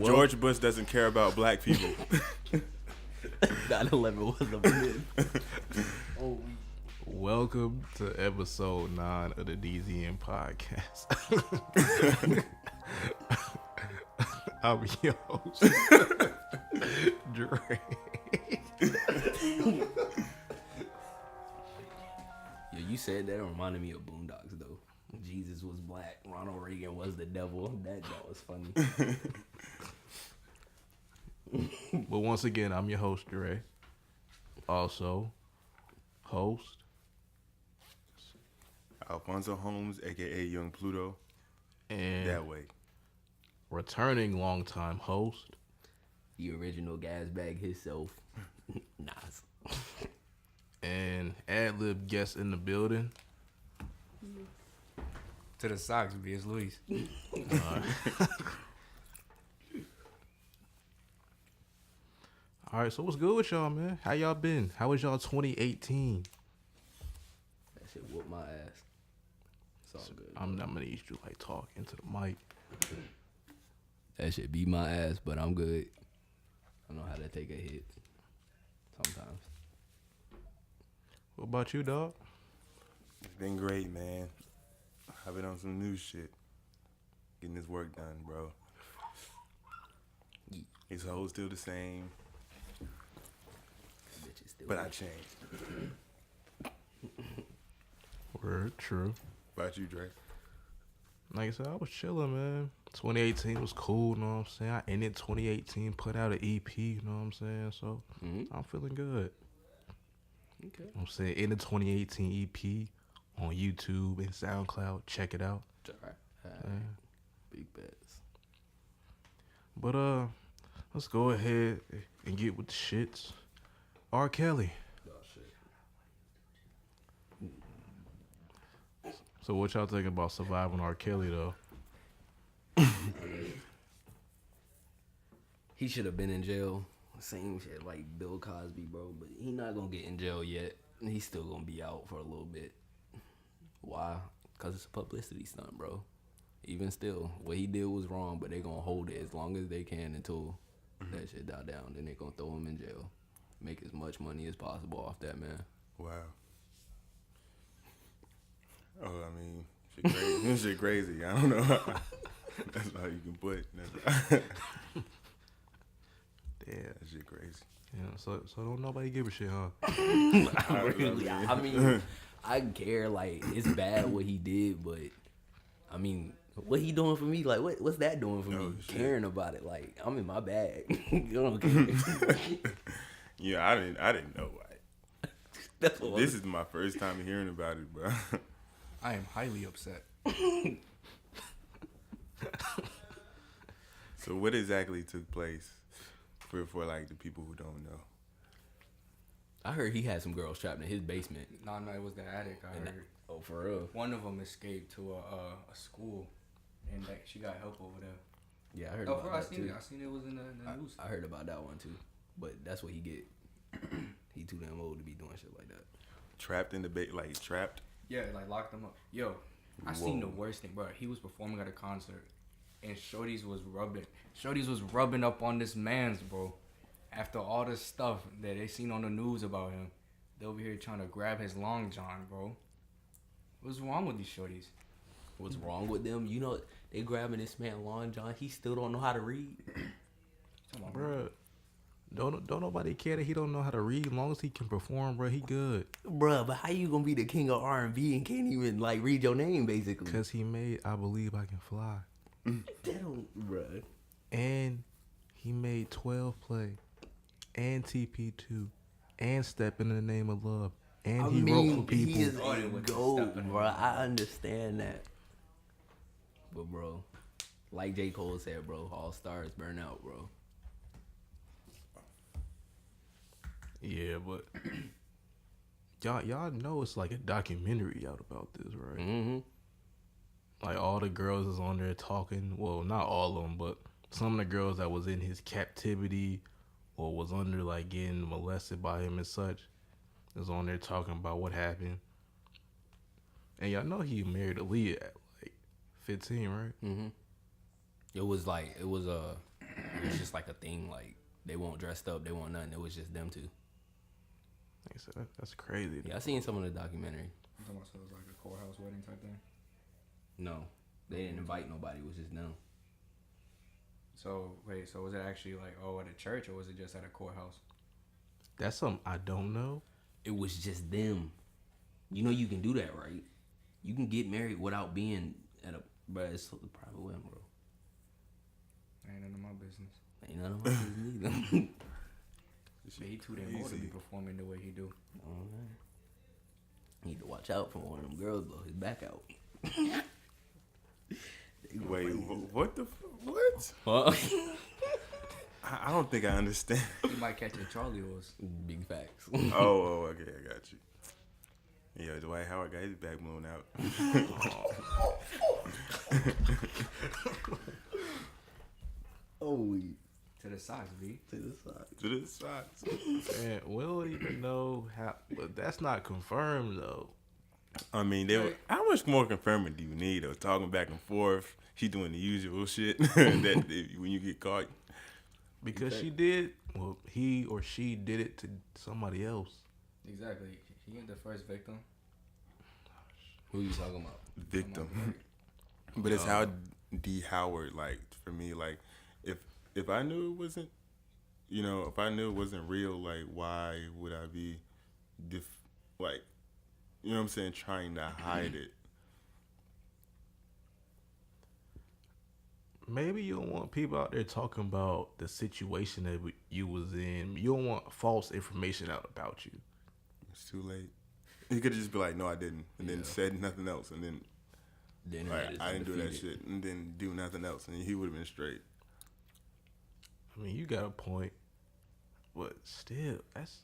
George Bush doesn't care about black people. 9/11 was a myth. Welcome to episode 9 of the dznpodcast. I'm your host, Dre. Yo, you said that reminded me of Boondocks though. Jesus was black, Ronald Reagan was the devil. That joke was funny. But once again, I'm your host, Dre. Also, host Alfonso Holmes, a.k.a. Young Pluto. and That way. returning longtime host. The original gas bag himself, Nas. And ad-lib guest in the building. To the socks, B.S. Luis. All right, so what's good with y'all, man? How y'all been? How was y'all 2018? That shit whooped my ass. It's all good. I'm gonna need you like talking to the mic. That shit beat my ass, but I'm good. I know how to take a hit. Sometimes. What about you, dog? It's been great, man. I've been on some new shit. Getting this work done, bro. His hoes still the same, Bitch is still but I changed. Word, true. About you, Dre? Like I said, I was chilling, man. 2018 was cool, you know what I'm saying? I ended 2018, put out an EP, you know what I'm saying? So, I'm feeling good. Okay. You know what I'm saying? In the 2018 EP on YouTube and Soundcloud. Check it out. Alright. Yeah. Big bets. But, let's go ahead and get with the shits. R.Kelly. Oh, shit. So what y'all think about surviving R.Kelly, though? He should have been in jail. Same shit like Bill Cosby, bro. But he not gonna get in jail yet. He's still gonna be out for a little bit. Why? Because it's a publicity stunt, bro. Even still, what he did was wrong, but they gonna hold it as long as they can until that shit die down. Then they gonna throw him in jail. Make as much money as possible off that man. Wow. Oh, I mean, shit crazy. This shit crazy. I don't know. That's all you can put. Yeah. That shit crazy. Yeah, so don't nobody give a shit, huh? I mean, I care. Like, it's bad what he did, but I mean, what he doing for me? Like, what's that doing for me? Shit. Caring about it. Like, I'm in my bag. You don't care. Yeah, I didn't know. That's what This is my first time hearing about it, bro. I am highly upset. So what exactly took place for like the people who don't know? I heard he had some girls trapped in his basement. No, it was the attic. I heard Oh, for real? one of them escaped to a school, and like she got help over there. Yeah, I heard Oh, about bro, I that seen too. it. I seen it was in the news. I heard about that one too. But that's what he get. He too damn old to be doing shit like that. Trapped in the like trapped? Yeah, like locked them up. Yo, I seen the Whoa. worst thing, bro. He was performing at a concert, and Shorty's was rubbing up on this man's, bro. After all this stuff that they seen on the news about him, they over here trying to grab his long john, bro. What's wrong with these shorties? What's wrong with them? You know, they grabbing this man Long John. He still don't know how to read. Come on, Bruh, don't nobody care that he don't know how to read. As long as he can perform, bro, he good. Bruh, but how you gonna be the king of R&B and can't even, like, read your name, basically? Because he made I Believe I Can Fly. That don't, bruh. And he made 12 Play. And TP2. And Step in the Name of Love. And he wrote for people. He is Oh, a yeah, with the goat, stuff in it. bro. I understand that. But, bro, like J. Cole said, bro, all stars burn out, bro. Yeah, but y'all know it's like a documentary out about this, right? Mm-hmm. Like all the girls is on there talking. Well, not all of them, but some of the girls that was in his captivity or was under like getting molested by him and such is on there talking about what happened. And y'all know he married Aaliyah at like 15, right? Mm-hmm. It was just like a thing. Like they won't dressed up, they want nothing. It was just them two. Like I said, that's crazy. Yeah, I seen some of the documentary. I'm talking about so it was like a courthouse wedding type thing. No, they didn't invite nobody. It was just them. So wait, so was it actually like at a church or was it just at a courthouse? That's something I don't know. It was just them. You know you can do that, right? You can get married without being at a. But it's a private wedding, bro. Ain't none of my business. Ain't none of my business either. But he too damn old to be performing the way he do. Okay. Need to watch out for one of them girls blow his back out. Wait, what the what? Huh? I don't think I understand. He might catch a Charlie horse. Big facts. Oh, okay, I got you. Yeah, Dwight Howard got his back blown out. Oh, To the socks, B. to the side. To the sides. And we don't even know how, but that's not confirmed though. I mean, how much more confirming do you need? Though, talking back and forth, she doing the usual shit that when you get caught. Because she did, well, he or she did it to somebody else. Exactly. He ain't the first victim. Who you talking about? Victim. But it's how D Howard, like, for me, like, if I knew it wasn't, if I knew it wasn't real, like, why would I be, like, you know what I'm saying, trying to hide it? Maybe you don't want people out there talking about the situation that you was in. You don't want false information out about you. It's too late. He could just be like, no, I didn't, and then said nothing else, and then like, I didn't do that shit, and then do nothing else, and he would have been straight. I mean, you got a point, but still, that's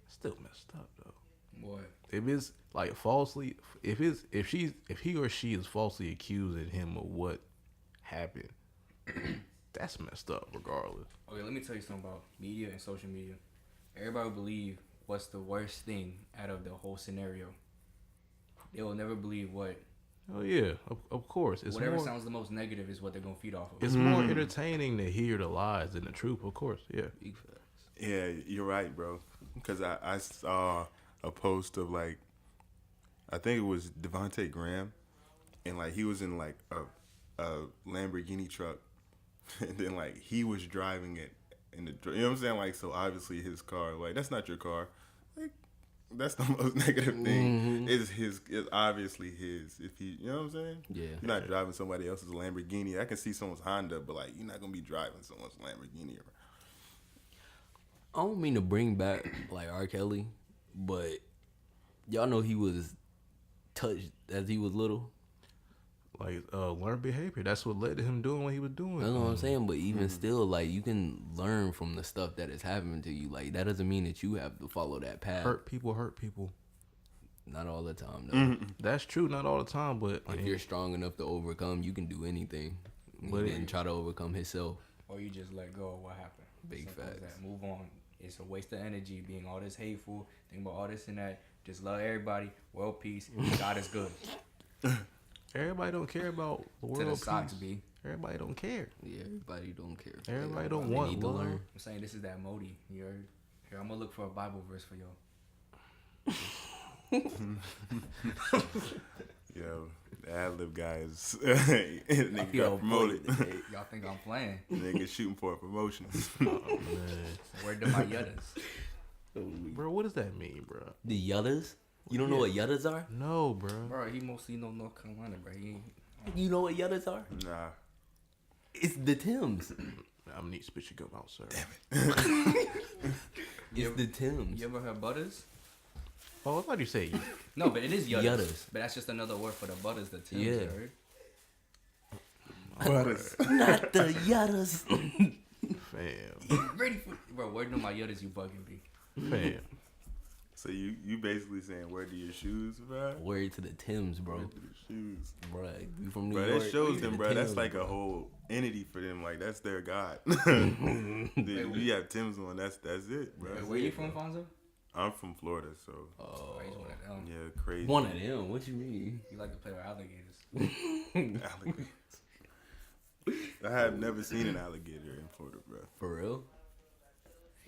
still messed up though. What? If it's like falsely, if he or she is falsely accusing him of what happened, that's messed up regardless. Okay, let me tell you something about media and social media. Everybody believe what's the worst thing out of the whole scenario. They will never believe what. Oh yeah, of course. It's whatever more, sounds the most negative is what they're gonna feed off of. it's more entertaining to hear the lies than the truth. Of course, yeah. Big facts. Yeah, you're right, bro. Because I saw a post of, like, I think it was Devontae Graham, and, like, he was in, like, a Lamborghini truck, and then, like, he was driving it in the, you know what I'm saying? Like, so obviously his car, like, that's not your car. Like, that's the most negative thing. It's obviously his. If he, you know what I'm saying? Yeah. You're not driving somebody else's Lamborghini. I can see someone's Honda, but, like, you're not gonna be driving someone's Lamborghini. I don't mean to bring back like R.Kelly, but y'all know he was touched as he was little. Like learned behavior. That's what led to him doing what he was doing. That's what I'm saying. But even still, like, you can learn from the stuff that is happening to you. Like, that doesn't mean that you have to follow that path. Hurt people. Not all the time, though. That's true, not all the time, but If you're strong enough to overcome, you can do anything. But and try to overcome himself. Or you just let go of what happened. Big Simple as facts. that. Move on. It's a waste of energy being all this hateful. Think about all this and that. Just love everybody. World peace. God is good. everybody don't care about the world To the peace. socks, B. Everybody don't care. Yeah, everybody don't care. Everybody don't They want need to love. learn. I'm saying this is that Modi. You heard? Here, I'm gonna look for a Bible verse for y'all. Yo, the ad-lib guys, nigga got promoted. Y'all think I'm playing? Nigga shooting for a promotion. Oh, man. Word to my Yuttas. Bro, what does that mean, bro? The Yuttas? You don't know what Yuttas are? No, bro. Bro, he mostly know North Carolina, bro. He ain't. You know what Yuttas are? Nah. It's the Tims. I'm gonna need to spit your gum out, sir. It's the Tims. You ever heard Butters? Oh, I thought you said No, but it is Yuttas. Yuttas. But that's just another word for the Butters, the Tims, Yeah. you heard? Not the Yuttas. fam. Ready for... Bro, word to my Yuttas, you bugging me. Fam. So you basically saying where do your shoes, bro? Word to the Tims, bro. Where do the shoes? Bro, you from New Bro, York? that shows them, The bro. That's Timbs, like bro. a whole entity for them. Like, that's their god. You have Tim's on. That's it, bro. Hey, where you from, Fonzo? I'm from Florida, so Oh, He's one of them. yeah, crazy. one of them. What you mean? You like to play with alligators. Alligators. I have never seen an alligator in Florida, bro. For real?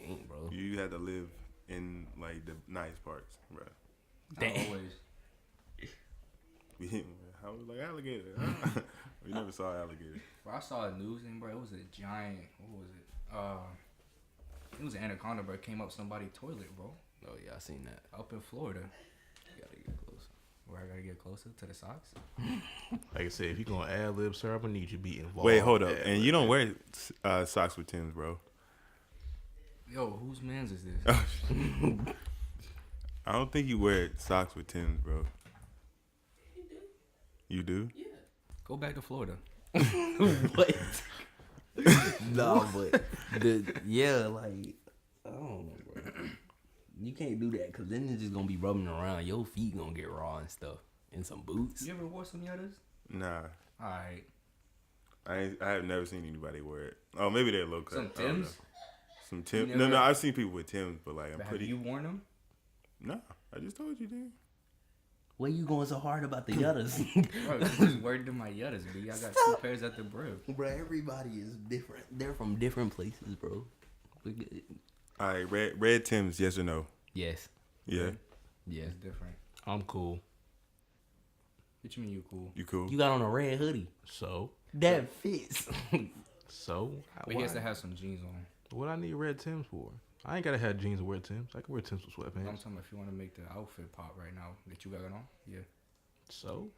Ain't, bro. You had to live in like the nice parts, bro. Always. I was like alligator. We never saw alligator. Bro, I saw a news thing, bro. It was a giant. What was it? It was an anaconda, bro. It came up somebody's toilet, bro. Oh yeah, I seen that. Up in Florida. You gotta get close. Where I gotta get closer to the socks. Like I said, if you're gonna ad lib, sir, I'm gonna need you to be involved. Wait, hold up. And you don't wear socks with Timbs, bro? Yo, whose man's is this? I don't think you wear socks with Timbs, bro. You do? Yeah. Go back to Florida. What? No, but like I don't know, bro. You can't do that because then it's just gonna be rubbing around. Your feet gonna get raw and stuff. And some boots. You ever wore some Yuttas? Nah. Alright. I have never seen anybody wear it. Oh, maybe they're low cut. Some Timbs? Some Timbs. never- No, I've seen people with Timbs, but like I'm Have pretty. you worn them? No, I just told you, dude. Why you going so hard about the Yuttas? Bro, this is word to my Yuttas, B. I got two pairs at the brim. Bro, everybody is different. They're from different places, bro. All right, red Timbs, yes or no? Yes. Yeah. Yeah. It's different. I'm cool. What you mean you cool? You cool? You got on a red hoodie. So That fits. But he has to have some jeans on. What I need red Timbs for? I ain't gotta have jeans and wear Timbs. I can wear Timbs with I'm sweatpants. talking about if you want to make the outfit pop right now that you got on. Yeah. So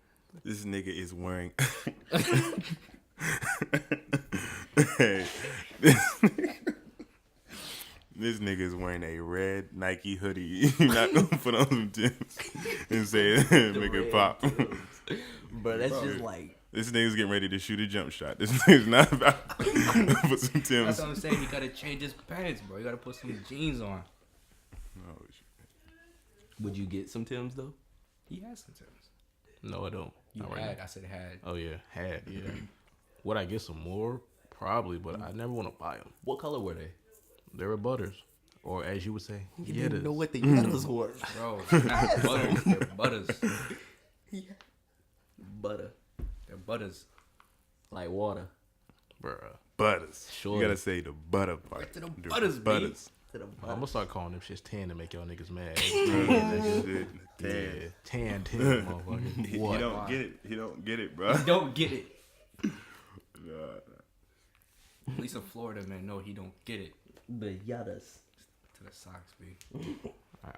This nigga is wearing. Hey, this nigga is wearing a red Nike hoodie. You're not gonna put on some Timbs and say make it pop. Bro, that's just like. This nigga's getting ready to shoot a jump shot. This nigga's not about to put some That's Timbs. what I'm saying. You gotta change his pants, bro. You gotta put some jeans on. Oh, shit. Would you get some Timbs though? He has some Timbs. no, I don't. You Not right had. now. I said had. Oh yeah, had yeah. Would I get some more? Probably, but I never want to buy them. What color were they? They were butters, or as you would say, You Yuttas. didn't know what the Yuttas were. Bro, they're not butters. They're butters. Butter. They're butters. Like water. Bruh. Butters. Sure. You gotta say the butter part. Right to the The butters, B. butters. I'm gonna start calling them shits tan to make y'all niggas mad. Shit. Yeah, tan, motherfucker. He What? don't get it. He don't get it, bro. Don't get it. Nah. At least a Florida man, no, he don't get it. The Yuttas. To the socks, B.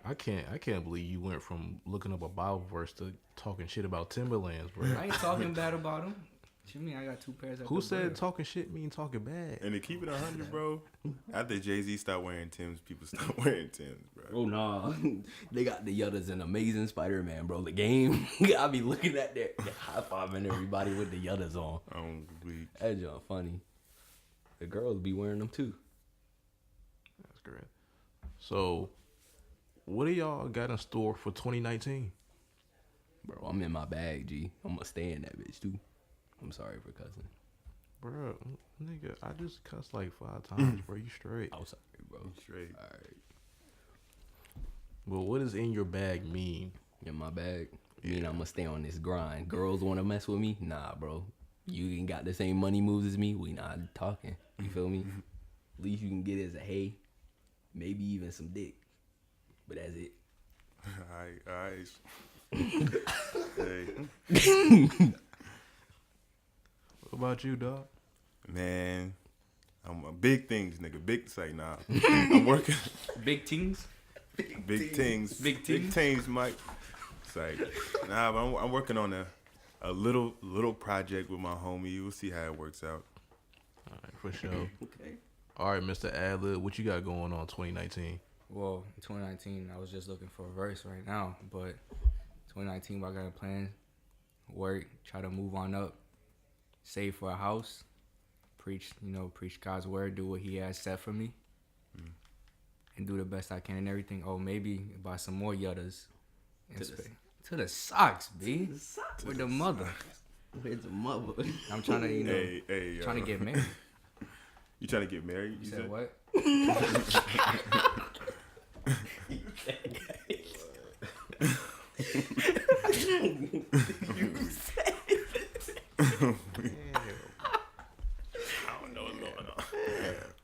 I can't believe you went from looking up a Bible verse to talking shit about Timberlands, bro. I ain't talking bad about him. What you mean? I got two pairs at Who the said brim. talking shit mean talking bad? And to keep it 100, bro, after Jay-Z stopped wearing Timbs, people stopped wearing Timbs, bro. Oh nah. They got the Yuttas in Amazing Spider-Man, bro. The game. I be looking at that high-fiving everybody with the Yuttas on. Weak. That's just funny. The girls be wearing them too. That's great. So, what do y'all got in store for 2019? Bro, I'm in my bag, G. I'm gonna stay in that bitch too. I'm sorry for cussing. Bro, nigga, I just cussed like 5 times, bro. You straight. I'm sorry, bro. Straight. Alright. But what does in your bag mean? In my bag. Mean I'm gonna stay on this grind. Girls wanna mess with me? Nah, bro. You ain't got the same money moves as me. We not talking. You feel me? At least you can get is a hey, maybe even some dick. But that's it. Alright. Hey, What about you, dog? man, I'm big things, nigga. Big say nah. I'm working Big teams? big things. Big Big things? things, Mike. It's like, nah, but I'm working on a little project with my homie. We'll see how it works out. All right, for sure. Okay. All right, Mr. Adlib, what you got going on 2019? Well, in 2019, I was just looking for a verse right now, but 2019, what I got a plan, work, try to move on up, save for a house, preach God's word, do what he has set for me, and do the best I can and everything. Oh, maybe buy some more Yuttas. To the socks, B. With the mother. Where's the mother? I'm trying to, Hey, trying to get married. You trying to get married? You said what?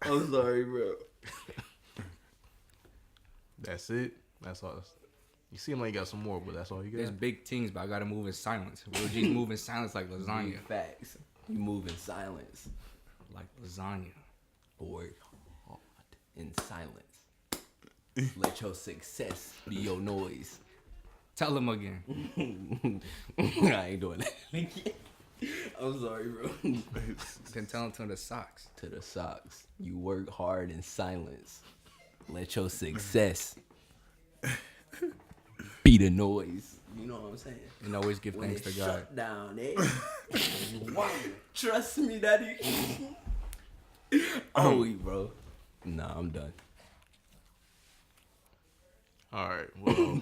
I'm sorry, bro. That's it. That's all. You seem like you got some more, but that's all you got. There's big things, but I gotta move in silence. Real G's move in silence like lasagna. Big facts. You move in silence. Like lasagna. Work hard in silence. Let your success be your noise. Tell him again. I ain't doing that. I'm sorry, bro. Then tell him to the socks. To the socks. You work hard in silence. Let your success be the noise. You know what I'm saying? And always give When thanks it to God. shut down, Wow. Trust me, daddy. Bro. Nah, I'm done. All right. Well,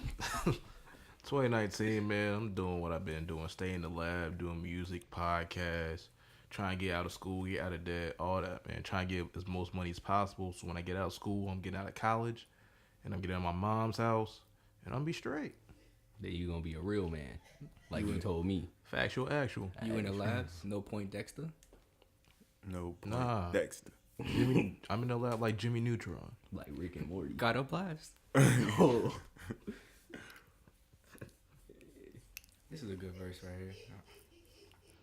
2019, man. I'm doing what I've been doing. Stay in the lab, doing music, podcasts, trying to get out of school, get out of debt, all that, man. Trying to get as most money as possible. So when I get out of school, I'm getting out of college, and I'm getting out of my mom's house, and I'm be straight. Then you gonna be a real man, like you told me. Factual, actual. You in the labs? No point Dexter? No, Nah. Dexter. I'm in the lab like Jimmy Neutron. Like Rick and Morty. Got a blast. Oh. This is a good verse right here.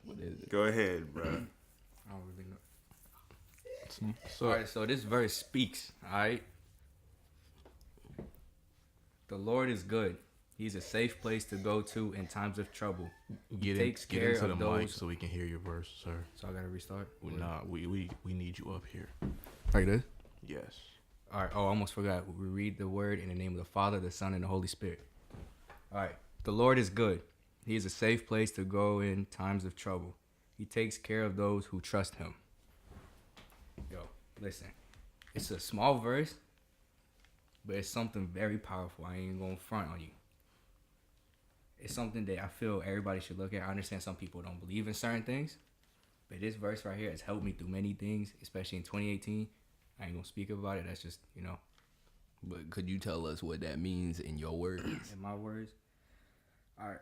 What is it? Go ahead, bro. I don't really know. So, Alright, so this verse speaks, alright? The Lord is good. He's a safe place to go to in times of trouble. get takes get care into the of mic those- so we can hear your verse, sir. So I gotta restart? We need you up here. Like this? Yes. Alright, I almost forgot. We read the word in the name of the Father, the Son, and the Holy Spirit. Alright. The Lord is good. He is a safe place to go in times of trouble. He takes care of those who trust him. Yo, listen. It's a small verse, but it's something very powerful. I ain't gonna front on you. It's something that I feel everybody should look at. I understand some people don't believe in certain things, but this verse right here has helped me through many things, especially in 2018. I ain't gonna speak about it. That's just, But could you tell us what that means in your words? in my words. All right.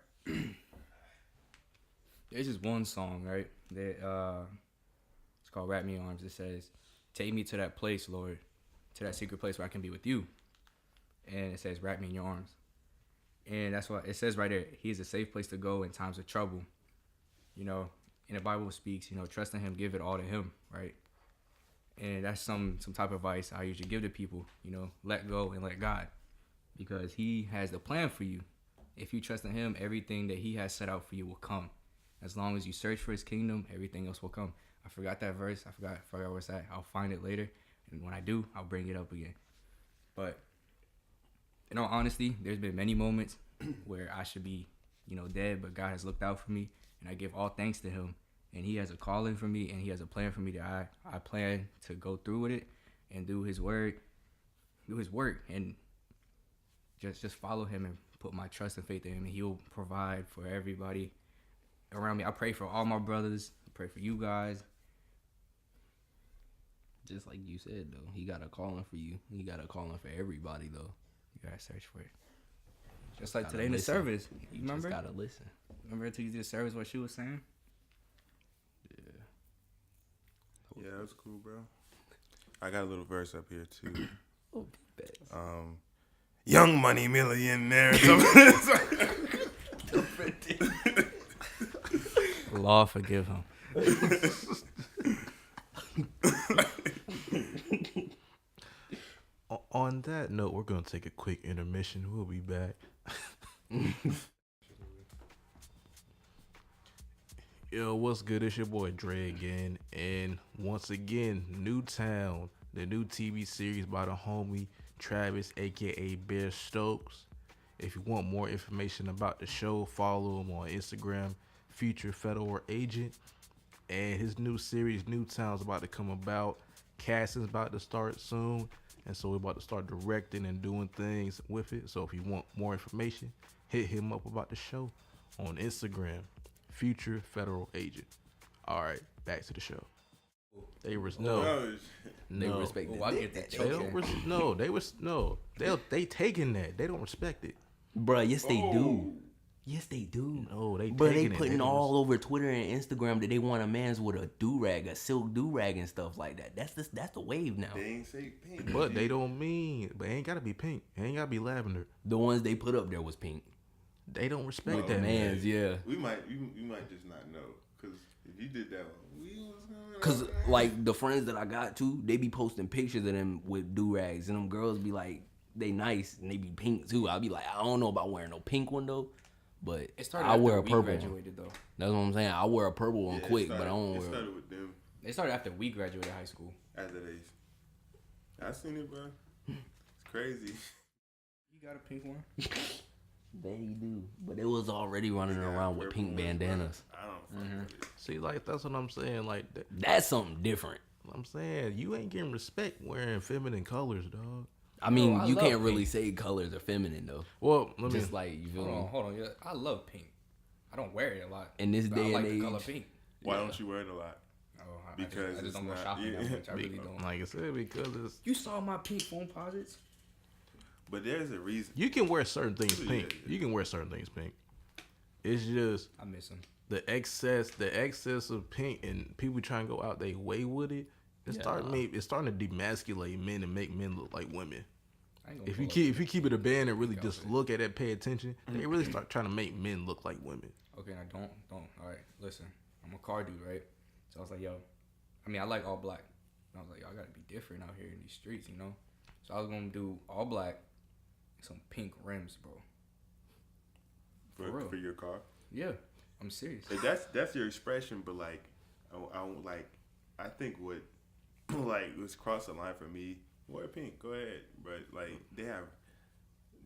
There's just one song, right? That it's called "Wrap Me in Arms." It says, "Take me to that place, Lord, to that secret place where I can be with you." And it says, "Wrap me in your arms." And that's what it says right there. He is a safe place to go in times of trouble. And the Bible speaks, trust in him, give it all to him, right? And that's some type of advice I usually give to people, let go and let God. Because he has the plan for you. If you trust in him, everything that he has set out for you will come. As long as you search for his kingdom, everything else will come. I forgot that verse. I forgot where it's at. I'll find it later. And when I do, I'll bring it up again. But in all honesty, there's been many moments where I should be, dead, but God has looked out for me, and I give all thanks to him. And he has a calling for me, and he has a plan for me that I plan to go through with it and do his work, and just follow him and put my trust and faith in him, and he'll provide for everybody around me. I pray for all my brothers. I pray for you guys. Just like you said, though, he got a calling for you. He got a calling for everybody, though. You gotta search for it. Just like Gotta today in the listen. service. You remember? Just gotta listen. Remember until you did the service what she was saying? Yeah, that's cool, bro. I got a little verse up here too. Oh, bad. Young money millionaire. Law forgive him. On that note, we're gonna take a quick intermission. We'll be back. Yo, what's good? It's your boy Dre again, and once again, Newtown, the new TV series by the homie Travis, aka Bear Stokes. If you want more information about the show, follow him on Instagram, Future Federal Agent, and his new series Newtown's about to come about. Casting's about to start soon, and so we're about to start directing and doing things with it. So if you want more information, hit him up about the show on Instagram, Future Federal Agent. All right, back to the show. They respect They respect Oh, I get that. They don't they taking that. They don't respect it. Bruh, yes, they do. Yes, they do. No, they But they taking it, putting nigga. all over Twitter and Instagram that they want a man's with a do-rag, a silk do-rag and stuff like that. That's the wave now. They ain't say pink. But they don't mean. But it ain't gotta be pink. It ain't gotta be lavender. The ones they put up there was pink. They don't respect With that the man. mans, yeah. We might just not know, because if you did that one, we was gonna. Cause like the friends that I got too, they be posting pictures of them with do-rags, and them girls be like, they nice and they be pink too. I'll be like, I don't know about wearing no pink one though, but It started I after wear a we purple one. graduated though. That's what I'm saying. I wear a purple one Yeah, quick, it started, but I don't it wear. started with them It started after we graduated high school. after they. I seen it, bro. It's crazy. You got a pink one? They do, but it was already running Yeah, around with purple pink ones, bro. bandanas. I don't fuck with it. See, like that's what I'm saying. Like that, That's something different. I'm saying you ain't getting respect wearing feminine colors, dog. I mean, I you love can't really pink. say colors are feminine though. Well, let me. Just like you feel me. Hold on. Yeah, I love pink. I don't wear it a lot. In this but day I like and the color age, pink. Why don't you wear it a lot? Oh, Because I just it's don't go not- shopping that yeah. much. I really don't. Like I said, because it's You saw my pink phone posits? But there's a reason. you can wear certain things Yeah, pink. yeah. You can wear certain things pink. It's just I miss them. the excess of pink, and people trying to go out their way with it. It's starting to demasculate men and make men look like women. I ain't gonna If you pull up. keep it a band and really just look at it, pay attention, they really start trying to make men look like women. Okay, now don't. All right, listen. I'm a car dude, right? So I was like, yo, I mean, I like all black. And I was like, yo, I gotta be different out here in these streets, you know? So I was gonna do all black and some pink rims, bro. For real. For your car. Yeah, I'm serious. Like, that's your expression, but like, I think what like was cross the line for me. Wear pink, go ahead, but like they have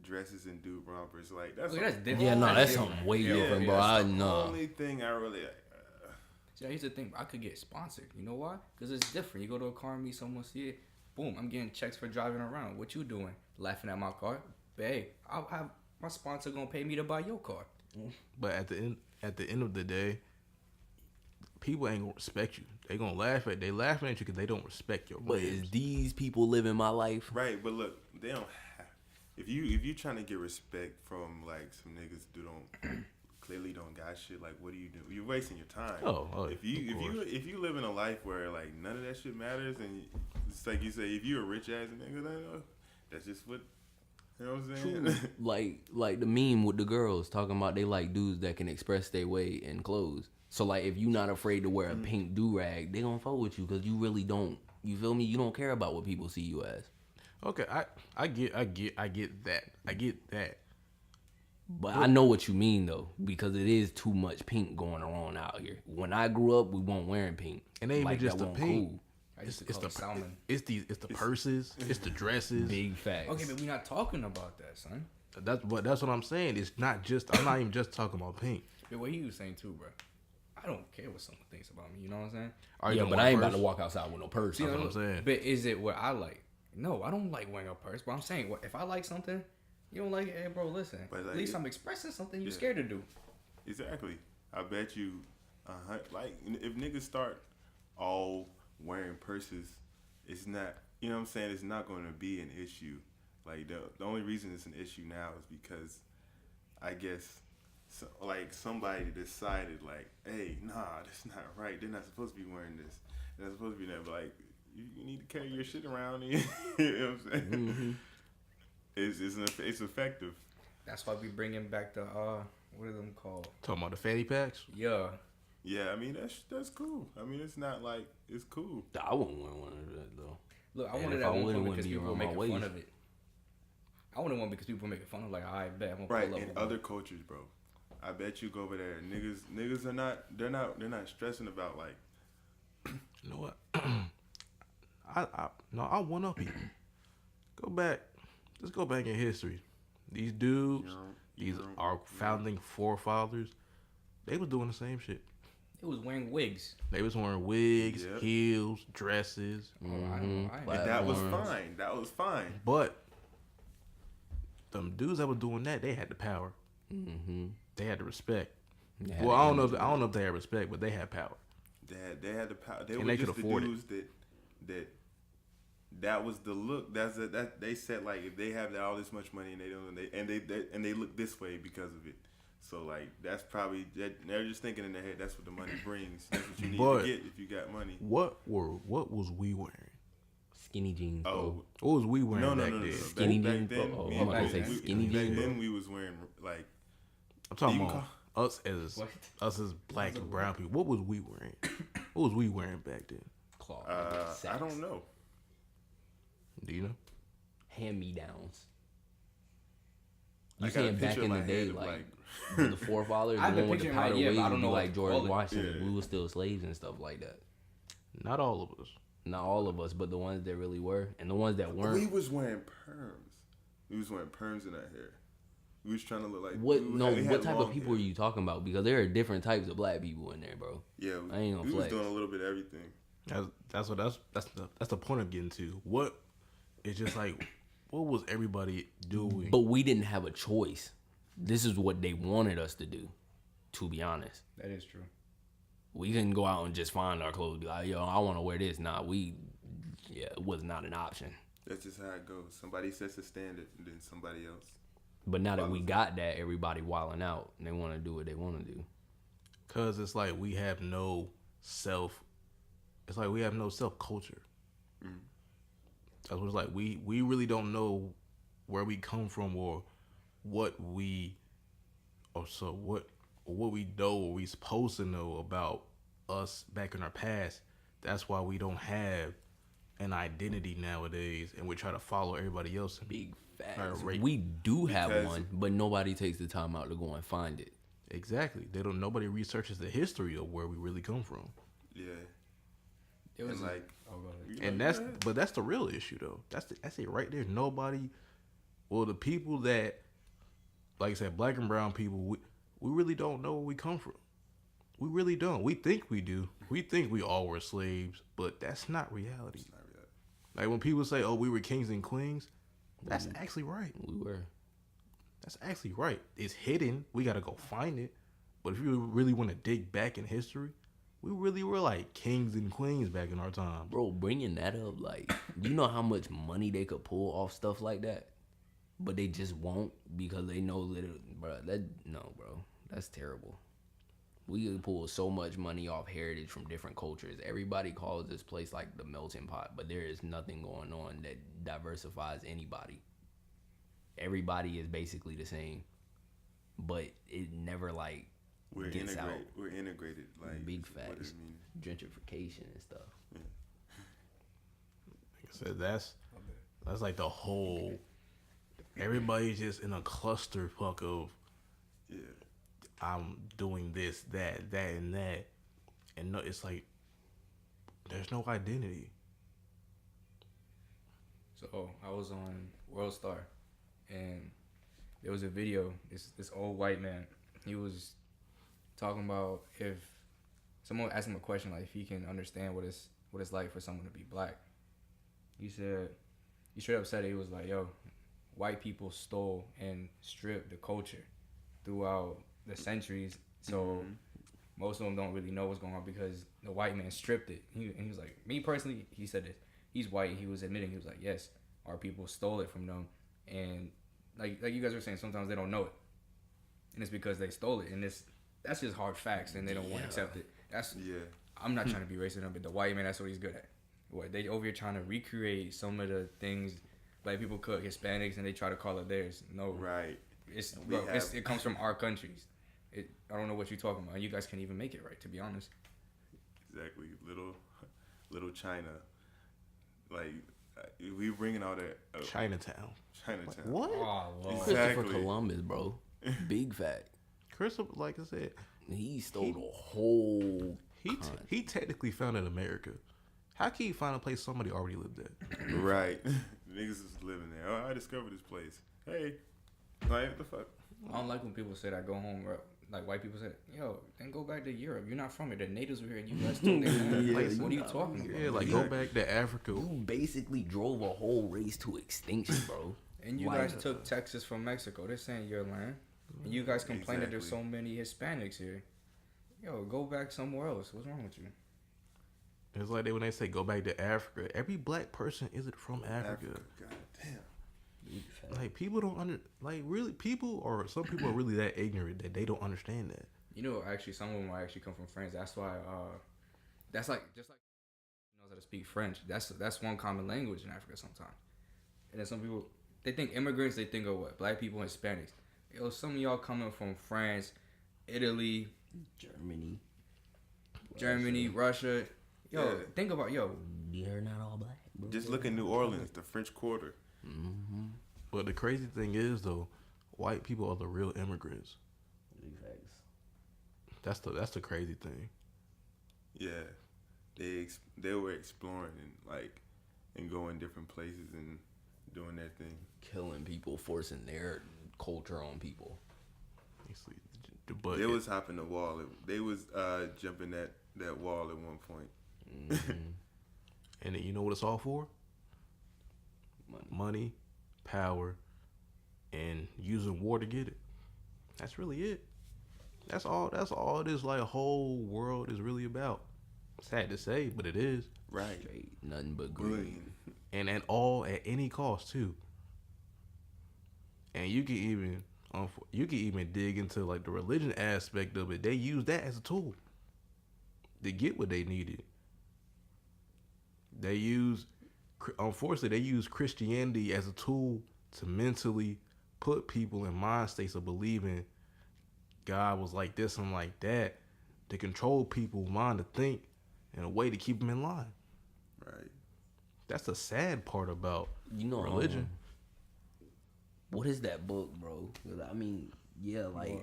dresses and dude rompers. Like that's Okay, that's different. Yeah, no, that's different. something way yeah, different, bro. I that's the know. only thing I really. See, here's the thing. I could get sponsored. You know why? Because it's different. You go to a car and meet someone, see it. Boom, I'm getting checks for driving around. What you doing? Laughing at my car? But hey, I'll have my sponsor gonna pay me to buy your car. But at the end of the day, people ain't gonna respect you. They gonna laughing at you because they don't respect your But plans. is these people living my life? Right, but look, they don't have. If you trying to get respect from like some niggas who don't clearly don't got shit, like what do you do? You're wasting your time. Oh, if you live in a life where like none of that shit matters, and it's like you say, if you're a rich ass nigga, that's just what. You know what I'm saying? Like the meme with the girls talking about they like dudes that can express their way in clothes. So like if you not afraid to wear a pink do-rag, they gonna fuck with you because you really don't. You feel me? You don't care about what people see you as. Okay, I get that. I get that. But I know what you mean though, because it is too much pink going around out here. When I grew up, we weren't wearing pink. And ain't even Like, just that the wasn't pink. cool. I used to It's call the it salmon. it's the purses, it's the dresses. Big facts. Okay, but we're not talking about that, son. That's what I'm saying. It's not just. I'm not even just talking about pink. But what he was saying too, bro. I don't care what someone thinks about me. You know what I'm saying? Are you Yeah, gonna but wear I ain't a about purse? to walk outside with no purse. That's what I'm saying. But is it what I like? No, I don't like wearing a purse. But I'm saying, if I like something, you don't like it, hey, bro, listen. But, like, at least I'm expressing something you're yeah. scared to do. Exactly. I bet you, like if niggas start all wearing purses, it's not. You know what I'm saying? It's not going to be an issue. Like the only reason it's an issue now is because, I guess, like somebody decided like, hey, nah, that's not right. They're not supposed to be wearing this. They're not supposed to be that. But like, you need to carry your shit around. You know what I'm saying? Mm-hmm. It's effective. That's why we bringing back the what are them called? Talking about the fanny packs. Yeah. Yeah, I mean that's cool. I mean it's not like it's cool. I wouldn't wear one of that though. Look, I And wanted if that I one would, it point wouldn't because be people were around my making fun waist. of it. I wanted one because people were making fun of like, I bet I'm gonna Right, pull up. in with one. other cultures, bro. I bet you go over there, niggas are not they're not stressing about like You know what? I one up you. Go back. Let's go back in history. These dudes, our founding forefathers, they was doing the same shit. It was wearing wigs. They was wearing wigs, Yep. heels, dresses. Oh, I don't know. and that was Platforms. fine. That was fine. But them dudes that were doing that, they had the power. Mm-hmm. They had the respect. They had Well, the I don't know if they had respect, but they had power. They had the power. They And were they just could the afford it. dudes that was the look. That they said like if they have all this much money and they don't and they look this way because of it. So like that's probably they're just thinking in their head that's what the money brings. That's what you need But to get if you got money. What was we wearing? Skinny jeans, bro. Oh, What was we wearing back then? Skinny back jeans, then, bro. me I'm and about to back say then- skinny back jeans, then bro. we was wearing like I'm talking You about us as black and brown people. What was we wearing? What was we wearing back then? Cloth. I don't know. Do you know? Hand-me-downs. I You got a saying back picture in in the my day, head of, like like- the forefathers, I the have one with the the picture in my powder head, but wig, I don't know like what to George call it. Washington. Yeah. We were still slaves and stuff like that. Not all of us. Not all of us, but the ones that really were, and the ones that weren't. We was wearing perms. We was wearing perms in our hair. We was trying to look like What? we No, had what type long of people hair. are you talking about? Because there are different types of black people in there, bro. Yeah, I ain't gonna we was flex. doing a little bit of everything. That's the point I'm getting to. What? It's just like, what was everybody doing? But we didn't have a choice. This is what they wanted us to do. To be honest, That is true. we couldn't go out and just find our clothes. Be like, yo, I want to wear this. Nah, it was not an option. That's just how it goes. Somebody sets a standard, and then somebody else. But now that we got that, everybody wilding out and they want to do what they want to do. Cause it's like we have no self. It's like we have no self culture. That's what it's like. We really don't know where we come from or what we know or we supposed to know about us back in our past. That's why we don't have an identity nowadays, and we try to follow everybody else. Big facts. Alright. We do have Because- one, but nobody takes the time out to go and find it. Exactly. Nobody researches the history of where we really come from. Yeah, It was and like, Oh, go ahead. you And know, that's the real issue though. That's it right there. Nobody, well, the people that, like I said, black and brown people, we really don't know where we come from. We really don't. We think we do. We think we all were slaves, but that's not reality. it's not real. Like when people say, "Oh, we were kings and queens," that's actually right. We were. That's actually right. It's hidden. We gotta go find it. But if you really want to dig back in history, we really were like kings and queens back in our time. Bro, bringing that up, like, you know how much money they could pull off stuff like that? But they just won't because they know that, bro, that's terrible. We could pull so much money off heritage from different cultures. Everybody calls this place like the melting pot, but there is nothing going on that diversifies anybody. Everybody is basically the same, but it never like We're gets integrated. out. We're integrated. Like Big what it facts. means. Gentrification and stuff. Like I said, that's like the whole. Everybody's just in a clusterfuck of Yeah, I'm doing this, that, and that, and no, it's like there's no identity. So I was on World Star, and there was a video. This old white man. He was talking about if someone asked him a question like if he can understand what it's like for someone to be black. He said he straight up said it. He was like, "Yo, white people stole and stripped the culture throughout the centuries. So most of them don't really know what's going on because the white man stripped it." And he was like, me personally, he said this. He's white. And he was admitting, he was like, yes, our people stole it from them. And like you guys were saying, sometimes they don't know it. And it's because they stole it. And that's just hard facts and they don't want to accept it. yeah. I'm not trying to be racist, but the white man, that's what he's good at. What they over here trying to recreate some of the things black people cook, Hispanics, and they try to call it theirs. No, Right. it comes from our countries. I don't know what you're talking about. You guys can't even make it right, to be honest. Exactly. Little China. Like we bringing all that up. Chinatown. Chinatown. What? Oh, Lord. Exactly. Christopher Columbus, bro. Big fact. Christopher, like I said, He stole the whole. he technically founded America. How can you find a place somebody already lived at? Right. Niggas is living there. Oh, I discovered this place. Hey. Like, what the fuck? I don't like when people say that go home, bro. Like white people say, yo, then go back to Europe. You're not from here. The natives were here and you guys took their land. Yeah, Like, you what are you not talking from about? Yeah, like go back to Africa. You basically drove a whole race to extinction, bro. And you Like- guys took Texas from Mexico. This ain't your land. And you guys complain that there's so many Hispanics here. Yo, go back somewhere else. What's wrong with you? It's like when they say go back to Africa. Every black person isn't from Africa. God damn. Like people don't people or some people are really that ignorant that they don't understand that. You know, actually, some of them will actually come from France. That's why. That's like just like knows how to speak French. That's one common language in Africa sometimes. And then some people they think immigrants. They think of what black people and Hispanics. Yo, some of y'all coming from France, Italy, Germany, Russia. Yo, Yeah. think about They're not all black, bro. Just look in New Orleans, the French Quarter. Mm-hmm. But the crazy thing is though, white people are the real immigrants. Big facts. That's the crazy thing. Yeah, they were exploring and going different places and doing their thing. Killing people, forcing their culture on people. But They was hopping the wall. They was jumping that wall at one point. Mm-hmm. and then you know what it's all for? Money, power, and using war to get it. That's really it. That's all this like whole world is really about. Sad to say, but it is. Right. Straight, nothing but green. And at any cost too. And you can even dig into like the religion aspect of it. They use that as a tool to get what they needed. Unfortunately, they use Christianity as a tool to mentally put people in mind states of believing God was like this and like that, to control people's mind to think in a way to keep them in line. Right. That's the sad part about religion. What is that book, bro? 'Cause I mean, yeah, like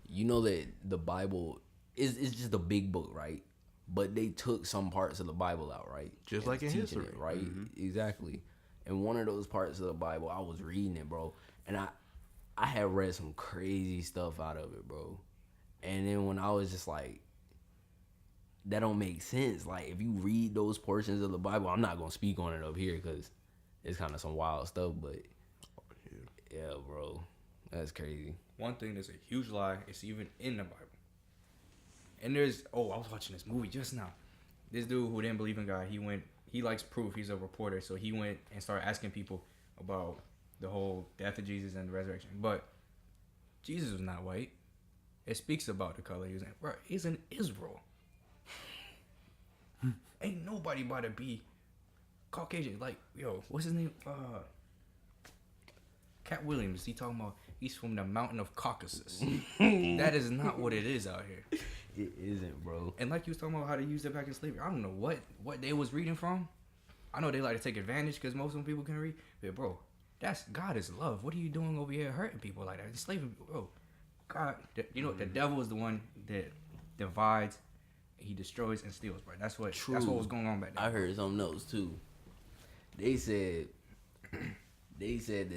you know that the Bible is just a big book, right? But they took some parts of the Bible out, right? Just And like in teaching history. it, right? Exactly. And one of those parts of the Bible, I was reading it, bro, and I had read some crazy stuff out of it, bro. And then when I was just like, that don't make sense. Like, if you read those portions of the Bible, I'm not gonna speak on it up here because it's kind of some wild stuff. But yeah, bro, that's crazy. one thing that's a huge lie. It's even in the Bible. And I was watching this movie just now. This dude who didn't believe in God, he likes proof. He's a reporter, so he went and started asking people about the whole death of Jesus and the resurrection. But Jesus was not white. It speaks about the color he was in. Bro, he's in Israel. Ain't nobody about to be Caucasian. Like, yo, what's his name? Cat Williams. He talking about he's from the mountain of Caucasus. That is not what it is out here. It isn't, bro. And like you was talking about how to use it back in slavery. I don't know what they was reading from. I know they like to take advantage because most of them people can read. But bro, that's God is love. What are you doing over here hurting people like that? Enslaving people, bro. God, the devil is the one that divides, he destroys and steals, bro. That's what was going on back then. I heard something else too. They said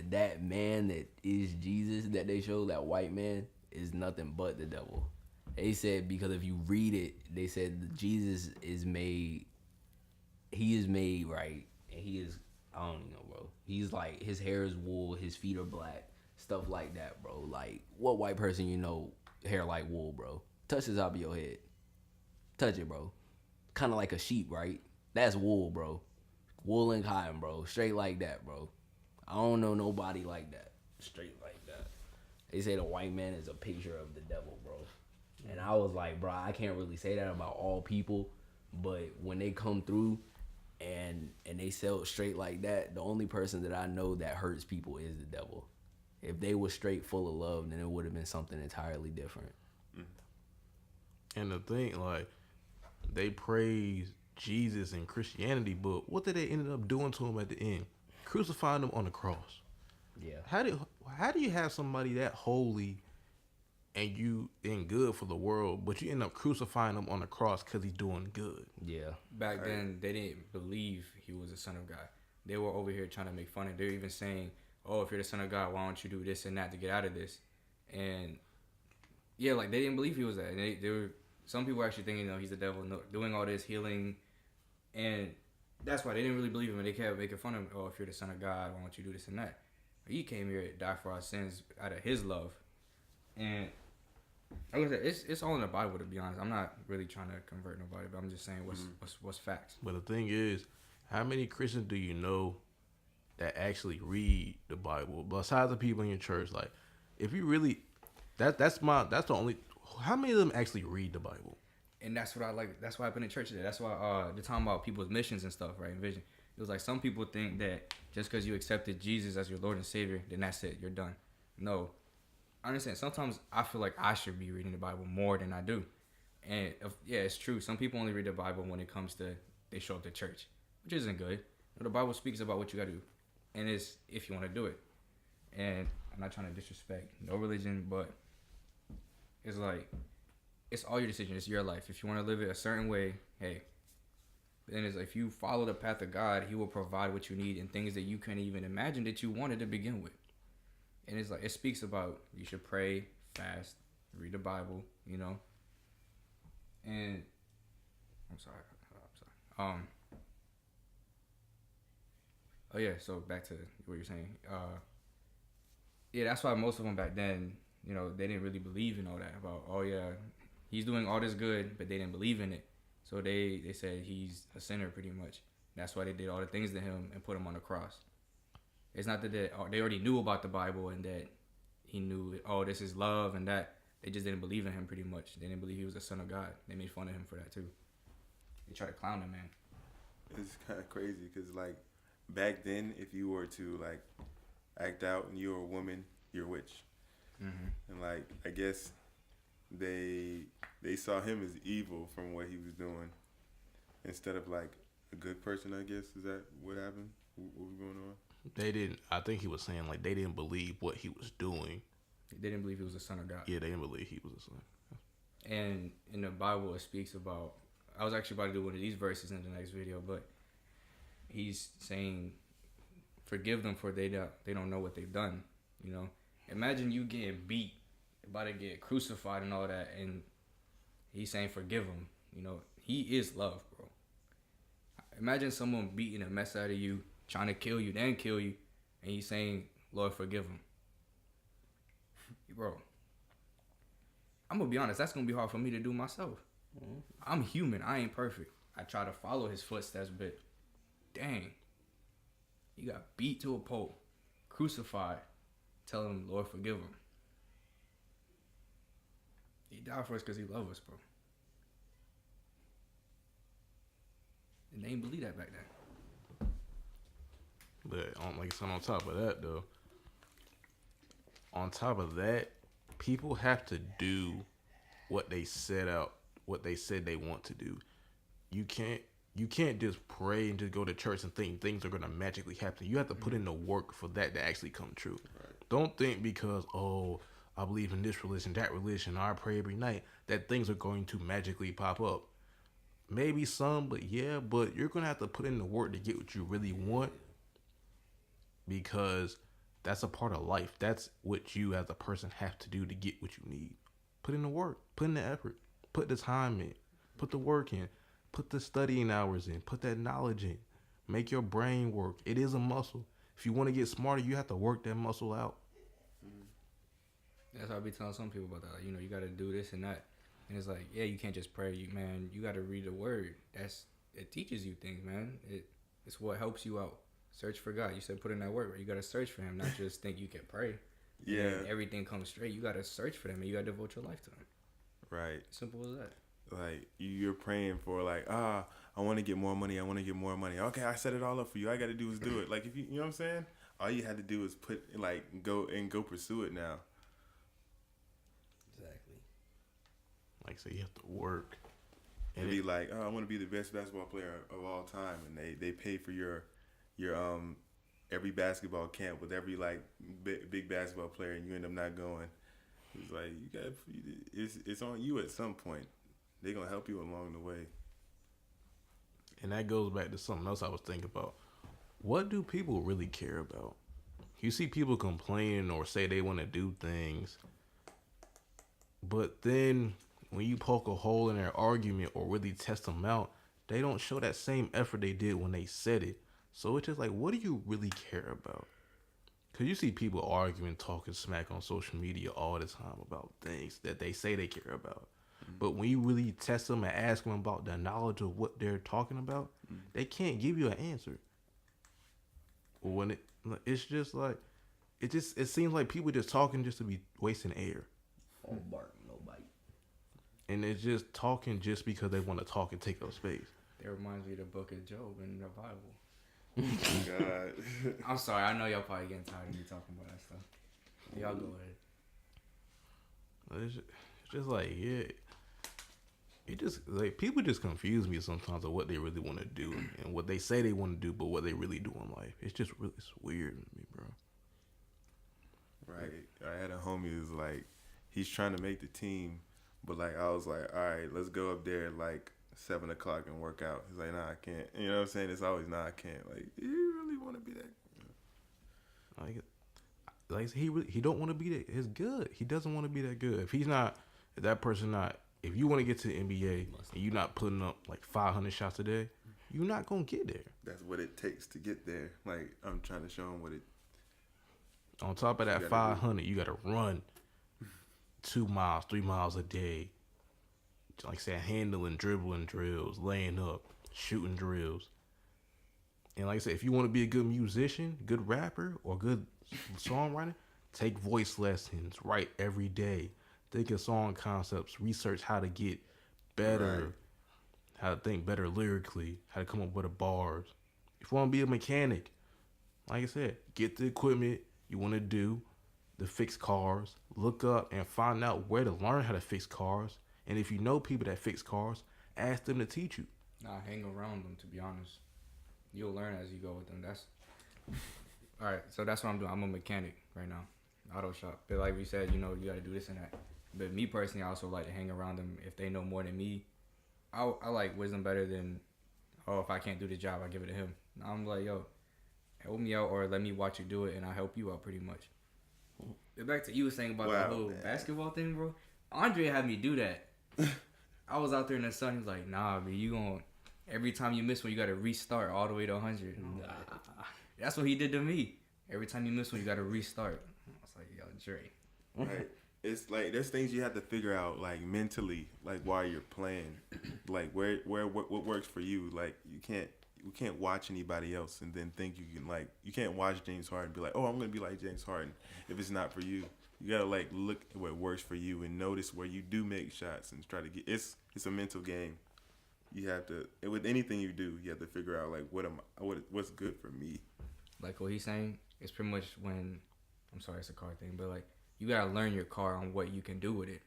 that man that is Jesus that they show, that white man, is nothing but the devil. They said because if you read it, they said that Jesus is made. He is made right, and he is. I don't even know, bro. He's like his hair is wool, his feet are black, stuff like that, bro. Like what white person you know hair like wool, bro? Touch the top of your head. Touch it, bro. Kind of like a sheep, right? That's wool, bro. Wool and cotton, bro. Straight like that, bro. I don't know nobody like that. Straight like that. They say the white man is a picture of the devil, bro. And I was like, bro, I can't really say that about all people, but when they come through and they sell it straight like that, the only person that I know that hurts people is the devil. If they were straight full of love, then it would have been something entirely different. And the thing, like, they praise Jesus and Christianity, but what did they end up doing to him at the end? Crucifying him on the cross. Yeah. How do you have somebody that holy and good for the world, but you end up crucifying him on the cross because he's doing good? Yeah. Back then, they didn't believe he was the son of God. They were over here trying to make fun of. They're even saying, "Oh, if you're the son of God, why don't you do this and that to get out of this?" And yeah, like they didn't believe he was that. And they were. Some people actually thinking, he's the devil, doing all this healing, and that's why they didn't really believe him. And they kept making fun of him. "Oh, if you're the son of God, why don't you do this and that?" He came here to die for our sins out of his love, and like I said, it's all in the Bible. To be honest, I'm not really trying to convert nobody, but I'm just saying what's facts. But the thing is, how many Christians do you know that actually read the Bible besides the people in your church. Like, if you really, that's the only. How many of them actually read the Bible? And that's what I like. That's why I've been in church today. That's why they're talking about people's missions and stuff, right? And vision. It was like some people think that just because you accepted Jesus as your Lord and Savior, then that's it. You're done. No, I understand. Sometimes I feel like I should be reading the Bible more than I do. And yeah, it's true. Some people only read the Bible when it comes to they show up to church, which isn't good. But the Bible speaks about what you got to do, and it's if you want to do it. And I'm not trying to disrespect no religion, but it's like it's all your decision. It's your life. If you want to live it a certain way, hey. Then it's like if you follow the path of God, He will provide what you need and things that you can't even imagine that you wanted to begin with. And it's like it speaks about you should pray, fast, read the Bible, you know. And I'm sorry. Oh yeah. So back to what you're saying. Yeah, that's why most of them back then, you know, they didn't really believe in all that about. Oh yeah, He's doing all this good, but they didn't believe in it. So they said he's a sinner pretty much. That's why they did all the things to him and put him on the cross. It's not that they already knew about the Bible and that he knew, oh, this is love and that. They just didn't believe in him pretty much. They didn't believe he was the son of God. They made fun of him for that too. They tried to clown him, man. It's kind of crazy because, like, back then, if you were to, like, act out and you were a woman, you're a witch. Mm-hmm. And, like, I guess they saw him as evil from what he was doing instead of like a good person. I guess is that what happened? What was going on? They didn't. I think he was saying like they didn't believe what he was doing. They didn't believe he was the son of God. Yeah, they didn't believe he was the son. And in the Bible, it speaks about. I was actually about to do one of these verses in the next video, but he's saying, "Forgive them, for they don't know what they've done." You know, imagine you getting beat, about to get crucified and all that, and he's saying forgive him. You know, he is love, bro. Imagine someone beating a mess out of you, trying to kill you, then kill you, and he's saying, Lord, forgive him. Bro, I'm going to be honest, that's going to be hard for me to do myself. Mm-hmm. I'm human. I ain't perfect. I try to follow his footsteps, but dang, he got beat to a pole, crucified, tell him, Lord, forgive him. He died for us because he loved us, bro. And they didn't believe that back then. But like I said, on top of that, though, on top of that, people have to do what they said they want to do. You can't just pray and just go to church and think things are gonna magically happen. You have to put in the work for that to actually come true. Right. Don't think because I believe in this religion, that religion, I pray every night, that things are going to magically pop up. Maybe some, but you're going to have to put in the work to get what you really want, because that's a part of life. That's what you as a person have to do to get what you need. Put in the work, put in the effort, put the time in, put the work in, put the studying hours in, put that knowledge in, make your brain work. It is a muscle. If you want to get smarter, you have to work that muscle out. That's how I be telling some people about that. Like, you know, you got to do this and that. And it's like, yeah, you can't just pray. You got to read the word. It teaches you things, man. It's what helps you out. Search for God. You said put in that work. You got to search for him, not just think you can pray. Yeah. And everything comes straight. You got to search for him, and you got to devote your life to him. Right. Simple as that. Like, you're praying for, like, I want to get more money. I want to get more money. Okay, I set it all up for you. All I got to do is do it. Like, if you know what I'm saying? All you had to do is go pursue it now. Like, so you have to work. And be like, I want to be the best basketball player of all time, and they pay for your every basketball camp with every like big basketball player, and you end up not going. It's like it's on you at some point. They're gonna help you along the way. And that goes back to something else I was thinking about. What do people really care about? You see people complaining or say they want to do things, but then when you poke a hole in their argument or really test them out, they don't show that same effort they did when they said it. So it's just like, what do you really care about? Because you see people arguing, talking smack on social media all the time about things that they say they care about. Mm-hmm. But when you really test them and ask them about the knowledge of what they're talking about, they can't give you an answer. when it's just like it seems like people just talking just to be wasting air. All bark, no bite. And it's just talking just because they want to talk and take up space. That reminds me of the book of Job in the Bible. God. I'm sorry, I know y'all probably getting tired of me talking about that stuff. Y'all go ahead. It's just like, yeah. It just, like, people just confuse me sometimes of what they really want to do and what they say they want to do, but what they really do in life. It's just really, it's weird to me, bro. Right. I had a homie who's like, he's trying to make the team, but like, I was like, all right, let's go up there like 7 o'clock and work out. He's like, nah, I can't. You know what I'm saying? It's always, nah, I can't. Like, you really want to be that? Like he don't want to be that. It's good. He doesn't want to be that good. If that person not. If you want to get to the NBA and you're not putting up like 500 shots a day, you're not gonna get there. That's what it takes to get there. Like, I'm trying to show him what it. On top of that 500, you gotta run 2 miles, 3 miles a day. Like I said, handling, dribbling drills, laying up, shooting drills. And like I said, if you want to be a good musician, good rapper, or good songwriter, take voice lessons, write every day, think of song concepts, research how to get better, Right. how to think better lyrically, how to come up with the bars. If you want to be a mechanic, like I said, get the equipment you want to do to fix cars, look up and find out where to learn how to fix cars. And if you know people that fix cars, ask them to teach you. Nah, hang around them, to be honest. You'll learn as you go with them. That's all right. So that's what I'm doing. I'm a mechanic right now, auto shop. But like we said, you know, you got to do this and that. But me personally, I also like to hang around them if they know more than me. I like wisdom better than, oh, if I can't do the job, I give it to him. I'm like, yo, help me out or let me watch you do it, and I'll help you out pretty much. But back to you saying about the whole basketball thing, bro. Andre had me do that. I was out there in the sun. He was like, nah, man, you going to every time you miss one, you got to restart all the way to 100. That's what he did to me. Every time you miss one, you got to restart. I was like, yo, Dre. Right. It's like there's things you have to figure out like mentally, like while you're playing, like what works for you. Like you can't watch anybody else and then think you can you can't watch James Harden and be like, oh, I'm gonna be like James Harden if it's not for you. You gotta like look at what works for you and notice where you do make shots and try to get. It's a mental game. You have to with anything you do, you have to figure out like what's good for me. Like what he's saying, it's pretty much when I'm sorry, it's a car thing, but like you gotta learn your car on what you can do with it.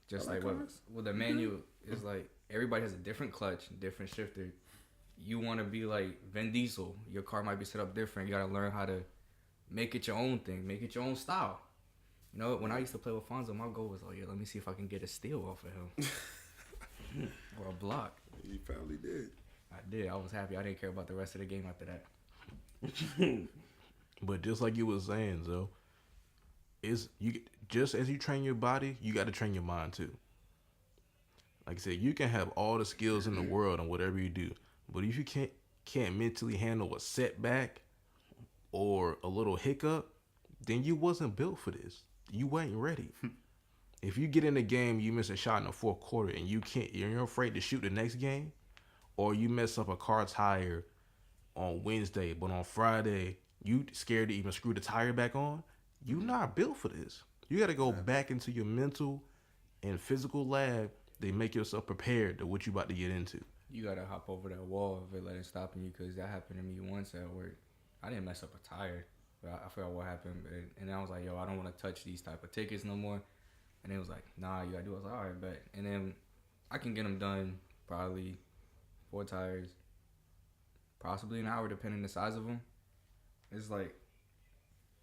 Just like what the manual is like. Everybody has a different clutch, different shifter. You want to be like Vin Diesel. Your car might be set up different. You gotta learn how to make it your own thing, make it your own style. You know, when I used to play with Fonzo, my goal was, oh yeah, let me see if I can get a steal off of him or a block. You probably did. I did. I was happy. I didn't care about the rest of the game after that. But just like you was saying, though, just as you train your body, you got to train your mind too. Like I said, you can have all the skills in the world and whatever you do, but if you can't mentally handle a setback or a little hiccup, then you wasn't built for this. You ain't ready. If you get in the game, you miss a shot in the fourth quarter, and you're afraid to shoot the next game, or you mess up a car tire on Wednesday, but on Friday you scared to even screw the tire back on. You're not built for this. You got to go back into your mental and physical lab. They make yourself prepared to what you about to get into. You gotta hop over that wall if it let it stop you, because that happened to me once at work. I didn't mess up a tire, but I forgot what happened. And I was like, yo, I don't want to touch these type of tickets no more. And it was like, nah, you gotta do it. I was like, all right, bet. And then I can get them done probably 4 tires, possibly an hour, depending on the size of them. It's like,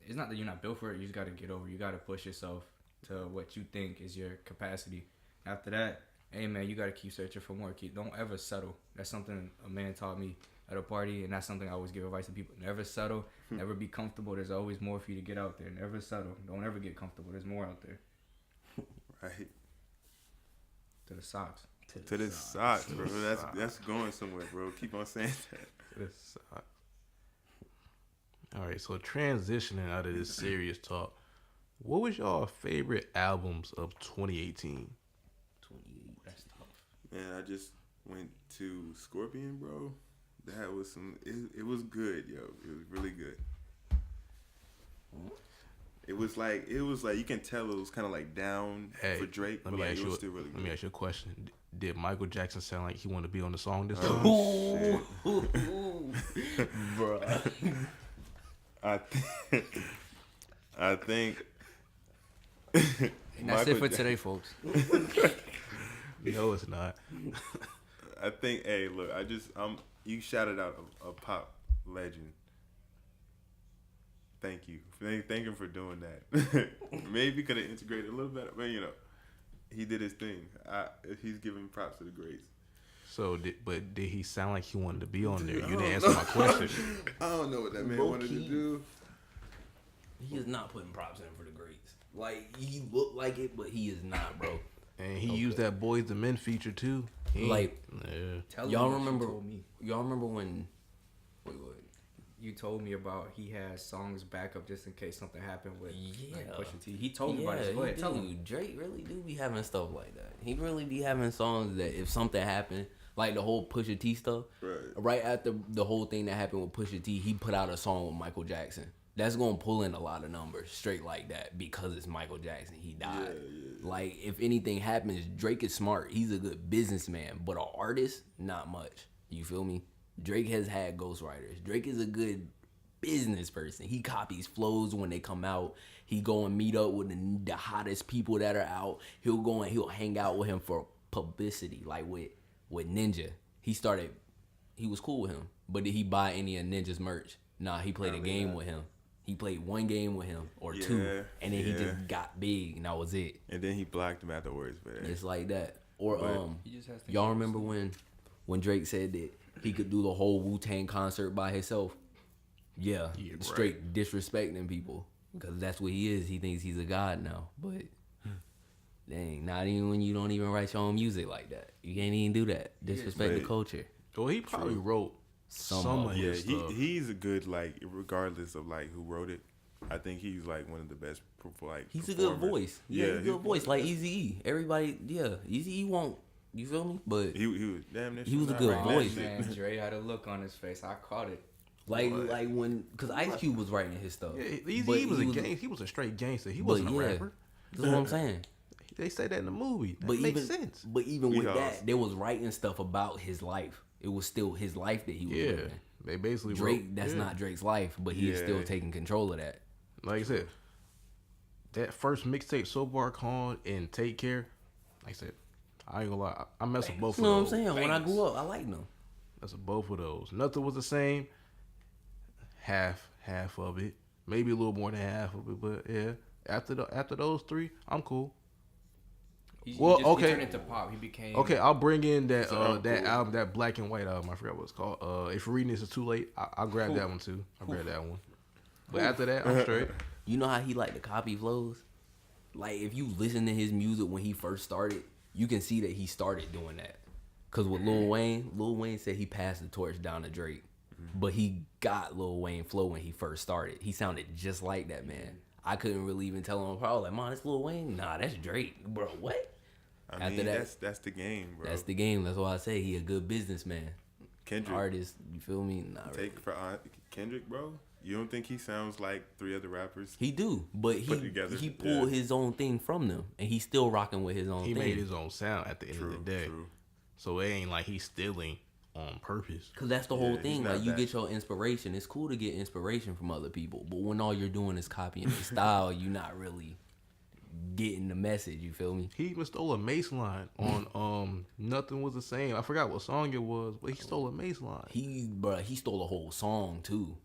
it's not that you're not built for it. You just got to get over. You got to push yourself to what you think is your capacity. After that, hey, man, you got to keep searching for more. Don't ever settle. That's something a man taught me at a party, and that's something I always give advice to people. Never settle. Never be comfortable. There's always more for you to get out there. Never settle. Don't ever get comfortable. There's more out there. Right. To the socks. To the socks, bro. That's going somewhere, bro. Keep on saying that. To the socks. All right, so transitioning out of this serious talk, what was y'all favorite albums of 2018? That's tough. Man, I just went to Scorpion, bro. That was some. It was good, yo. It was really good. It was like you can tell it was kind of like down for Drake, but like it was still really good. Let me ask you a question. Did Michael Jackson sound like he wanted to be on the song this time? Bruh. I think. And that's it for today, folks. No, it's not. I think. Hey, look. You shouted out a pop legend. Thank you. Thank him for doing that. Maybe could have integrated a little better, but he did his thing. He's giving props to the greats. So, did he sound like he wanted to be on there? You didn't answer my question. I don't know what that man wanted to do. He is not putting props in for the greats. Like, he looked like it, but he is not, bro. And he used that Boys the Men feature too. Y'all remember when? Wait. You told me about he has songs backup just in case something happened with like, Pusha T. He told me about it. So go ahead, tell him. Drake really do be having stuff like that. He really be having songs that if something happened, like the whole Pusha T stuff, right after the whole thing that happened with Pusha T, he put out a song with Michael Jackson. That's gonna pull in a lot of numbers straight like that because it's Michael Jackson. He died. Yeah. Like if anything happens, Drake is smart. He's a good businessman, but an artist, not much. You feel me? Drake has had ghostwriters. Drake is a good business person. He copies flows when they come out. He go and meet up with the hottest people that are out. He'll go and he'll hang out with him for publicity, like with Ninja. He was cool with him, but did he buy any of Ninja's merch? Nah, he played a game with him. He played one game with him or two, and then he just got big, and that was it. And then he blocked him afterwards, man. It's like that. Or y'all remember when Drake said that he could do the whole Wu-Tang concert by himself? Yeah, straight disrespecting people because that's what he is. He thinks he's a god now, but dang, not even when you don't even write your own music like that. You can't even do that. Disrespect the culture. Well, he probably wrote some of his stuff. He's a good, like, regardless of like who wrote it. I think he's like one of the best. He's a good voice. Yeah, he's a good voice. Like Eazy-E. Everybody, Eazy-E won't. You feel me? But he was damn. He was a good voice. Man, Dre had a look on his face. I caught it. Like when, because Ice Cube was writing his stuff. Yeah, he was a straight gangster. He wasn't a rapper. That's what I'm saying. They say that in the movie. That makes sense. But even with that, they was writing stuff about his life. It was still his life that he was living. They basically Drake. That's not Drake's life, but he is still taking control of that. Like I said, that first mixtape, So Far Gone and Take Care. Like I said, I ain't gonna lie, I mess with both of those. You know what I'm saying? When I grew up, I liked them. That's both of those. Nothing was the same. Half of it, maybe a little more than half of it, but yeah. After those three, I'm cool. He turned into pop. He became I'll bring in that that album, that Black and White album. I forgot what it's called. If you're reading this, it's too late. I'll grab that one too. I'll grab that one. But after that, I'm straight. You know how he like to copy flows? Like if you listen to his music when he first started, you can see that he started doing that. Cause with Lil Wayne said he passed the torch down to Drake, but he got Lil Wayne flow when he first started. He sounded just like that man. I couldn't really even tell him apart. Like, man, that's Lil Wayne. Nah, that's Drake, bro. What? I mean, that's the game, bro. That's the game. That's why I say he a good businessman. Kendrick, artist. You feel me? Not really. For Kendrick, bro. You don't think he sounds like three other rappers? He do, but he pulled his own thing from them, and he's still rocking with his own thing. He made his own sound at the end of the day. True. So it ain't like he's stealing on purpose. Cause that's the whole thing. Like you get your inspiration. It's cool to get inspiration from other people, but when all you're doing is copying the style, you're not really getting the message. You feel me? He even stole a Mace line on Nothing Was the Same. I forgot what song it was, but he stole a Mace line. He stole a whole song too.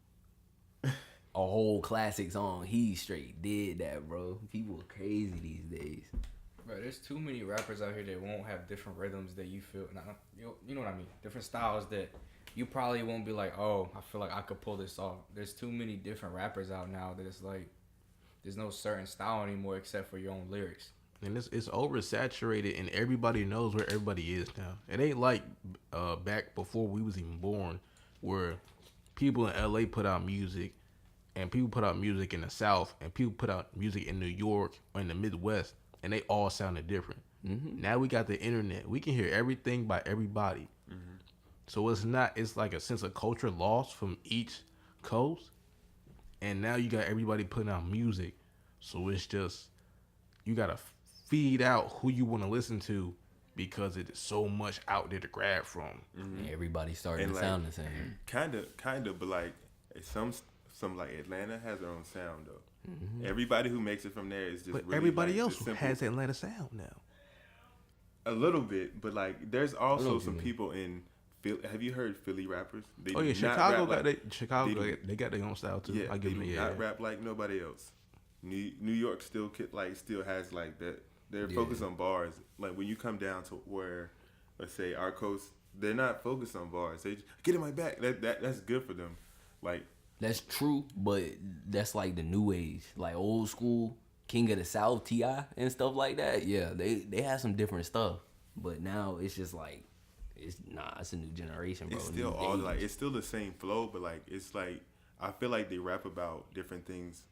A whole classic song. He straight did that, bro. People are crazy these days. Bro, there's too many rappers out here that won't have different rhythms that you feel. You know what I mean? Different styles that you probably won't be like, oh, I feel like I could pull this off. There's too many different rappers out now that it's like there's no certain style anymore except for your own lyrics. And it's oversaturated, and everybody knows where everybody is now. It ain't like back before we was even born, where people in LA put out music, and people put out music in the South, and people put out music in New York or in the Midwest, and they all sounded different. Mm-hmm. Now we got the internet. We can hear everything by everybody. Mm-hmm. So it's like a sense of culture lost from each coast. And now you got everybody putting out music. So it's just, you got to feed out who you want to listen to because it is so much out there to grab from. Mm-hmm. Everybody's starting to like, sound the same. Kind of, but like some like Atlanta has their own sound though. Mm-hmm. Everybody who makes it from there is just. But really, everybody like, else has Atlanta sound now. A little bit, but like there's also some people in. Have you heard Philly rappers? They Chicago got their own style too. Yeah, I give them not rap like nobody else. New York still has like that. They're focused on bars. Like when you come down to where, let's say our coast, they're not focused on bars. They just, get in my back. That's good for them. Like that's true, but that's like the new age, like old school King of the South, T.I. and stuff like that. Yeah, they have some different stuff, but now it's just like. It's a new generation, bro. It's still all like it's still the same flow, but like it's like I feel like they rap about different things.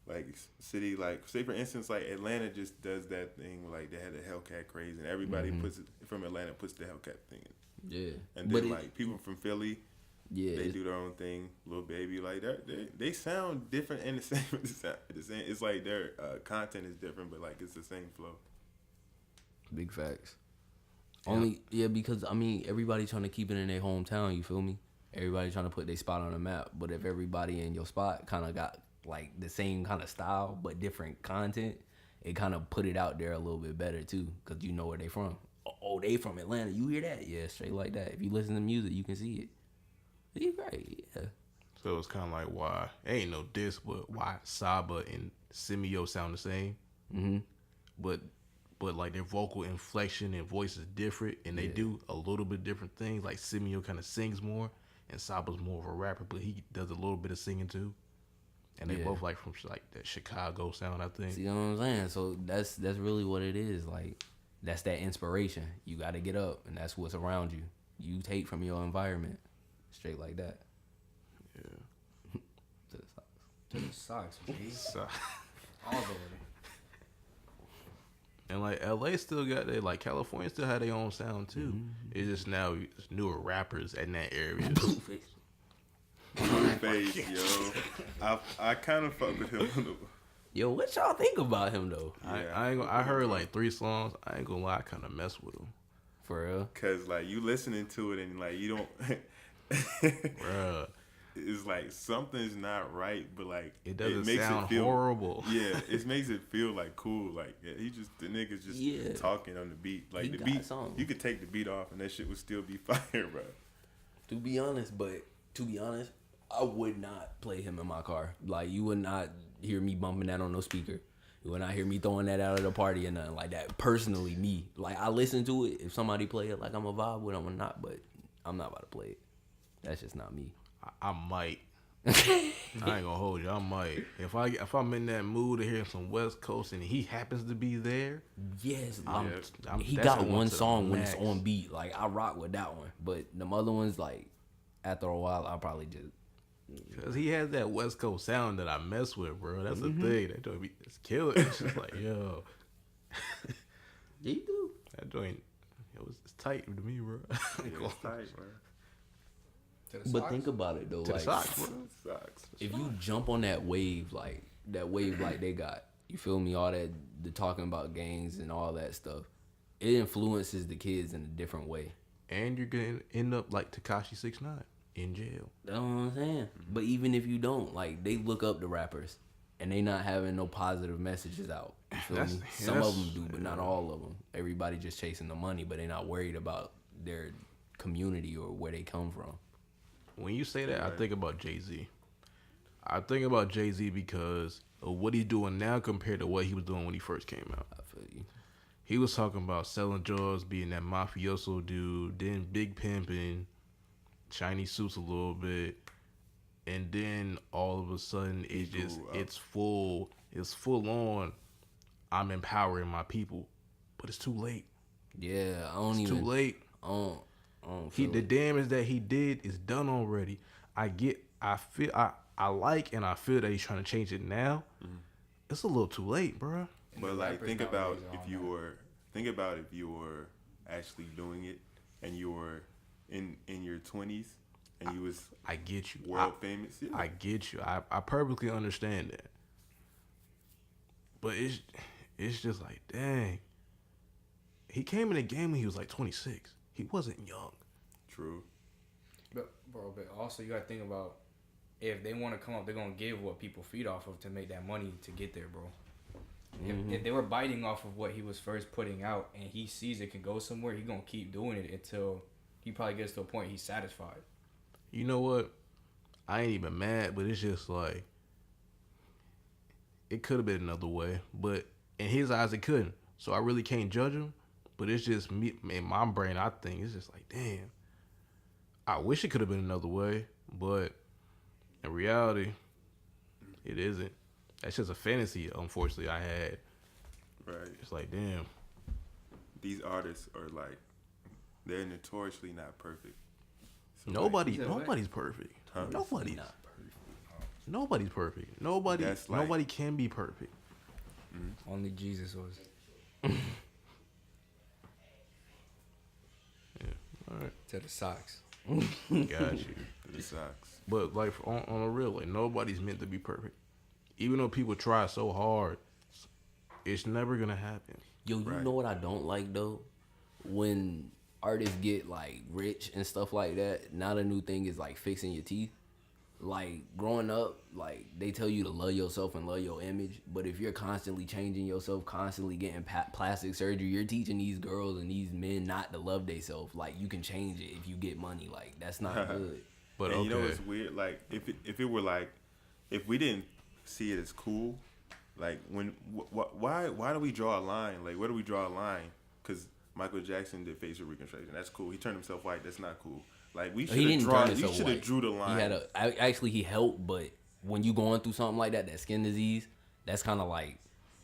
Like city, like say for instance, like Atlanta just does that thing. Like they had the Hellcat craze, and everybody puts it from Atlanta puts the Hellcat thing in. Yeah, and then like people from Philly, they do their own thing. Lil Baby, like they sound different and the same. The same. It's like their content is different, but like it's the same flow. Big facts. Only because I mean everybody trying to keep it in their hometown. You feel me? Everybody trying to put their spot on the map. But if everybody in your spot kind of got like the same kind of style but different content, it kind of put it out there a little bit better too, because you know where they from. Oh, they from Atlanta. You hear that? Yeah, straight like that. If you listen to music, you can see it. You're right. Yeah. So it's kind of like why ain't no diss, but why Saba and Simeo sound the same. Mm-hmm. But like their vocal inflection and voice is different, and they do a little bit different things. Like Simeo kind of sings more, and Saba's more of a rapper, but he does a little bit of singing too. And they both like from like that Chicago sound, I think. See what I'm saying? So that's really what it is. Like that's that inspiration. You got to get up, and that's what's around you. You take from your environment, straight like that. Yeah. To the socks, please. All the way. And like LA still got their, like California still had their own sound too. Mm-hmm. It's just now it's newer rappers in that area. Face, yo. I kind of fuck with him. Yo, what y'all think about him though? Yeah. I heard like 3 songs. I ain't gonna lie, I kind of mess with him. For real? Cause like you listening to it and like you don't. Bruh. It's like something's not right, but like it makes sound horrible. Yeah, it makes it feel like cool. Like the nigga's just talking on the beat. Like the beat, you could take the beat off and that shit would still be fire, bro. To be honest, I would not play him in my car. Like you would not hear me bumping that on no speaker. You would not hear me throwing that out at a party or nothing like that. Personally, me, like I listen to it. If somebody play it, like I'm a vibe with them or not, but I'm not about to play it. That's just not me. I might. I ain't gonna hold you. I might. If I'm in that mood to hear some West Coast and he happens to be there. Yes, he got one song when it's on beat. Like I rock with that one, but the other ones, like after a while, I'll probably just. Cause he has that West Coast sound that I mess with, bro. That's the thing. That joint it's killing. It's just like yo. Yeah, you do. That joint, it's tight to me, bro. It's tight, bro. But think about it though, like if you jump on that wave like they got, you feel me? All that the talking about gangs and all that stuff, it influences the kids in a different way. And you're gonna end up like Tekashi 6ix9ine in jail. That's what I'm saying. Mm-hmm. But even if you don't, like they look up to rappers and they not having no positive messages out. You feel me? Some of them do, but not all of them. Everybody just chasing the money, but they not worried about their community or where they come from. When you say that, I think about Jay-Z. I think about Jay-Z because of what he's doing now compared to what he was doing when he first came out. I feel you. He was talking about selling drugs, being that mafioso dude, then big pimping, shiny suits a little bit, and then all of a sudden it's full on. I'm empowering my people, but it's too late. Yeah, too late. The damage that he did is done already. I like and I feel that he's trying to change it now. Mm-hmm. It's a little too late, bro. But like, think about if you were actually doing it and you were in your 20s and you was I get you. world famous. Yeah. I get you. I perfectly understand that. But it's just like, dang. He came in the game when he was like 26. He wasn't young. True. But also you gotta think about if they want to come up, they're gonna give what people feed off of to make that money to get there, bro. If they were biting off of what he was first putting out and he sees it can go somewhere, he's gonna keep doing it until he probably gets to a point he's satisfied. You know what? I ain't even mad, but it's just like it could have been another way, but in his eyes it couldn't. So I really can't judge him. But it's just me in my brain. I think it's just like, damn. I wish it could have been another way, but in reality, it isn't. That's just a fantasy, unfortunately, I had. Right. It's like, damn. These artists are like, they're notoriously not perfect. So Nobody's like, perfect. Huh? Nobody's Not perfect. Nobody's perfect. Nobody can be perfect. Only Jesus was. All right, To the socks. got you. it sucks. But like on a real, like nobody's meant to be perfect. Even though people try so hard, it's never gonna happen. Yo, you know what I don't like though? When artists get like rich and stuff like that, now the new thing is like fixing your teeth. Like growing up, like they tell you to love yourself and love your image, but if you're constantly changing yourself, constantly getting plastic surgery, you're teaching these girls and these men not to love themselves. Like you can change it if you get money. Like that's not good. But and okay, you know what's weird? Like if it were like, if we didn't see it as cool, like when why do we draw a line? Like where do we draw a line? Because Michael Jackson did facial reconstruction. That's cool. He turned himself white. That's not cool. Like we should have drawn. You should have drew the line. He helped, but when you going through something like that skin disease, that's kind of like,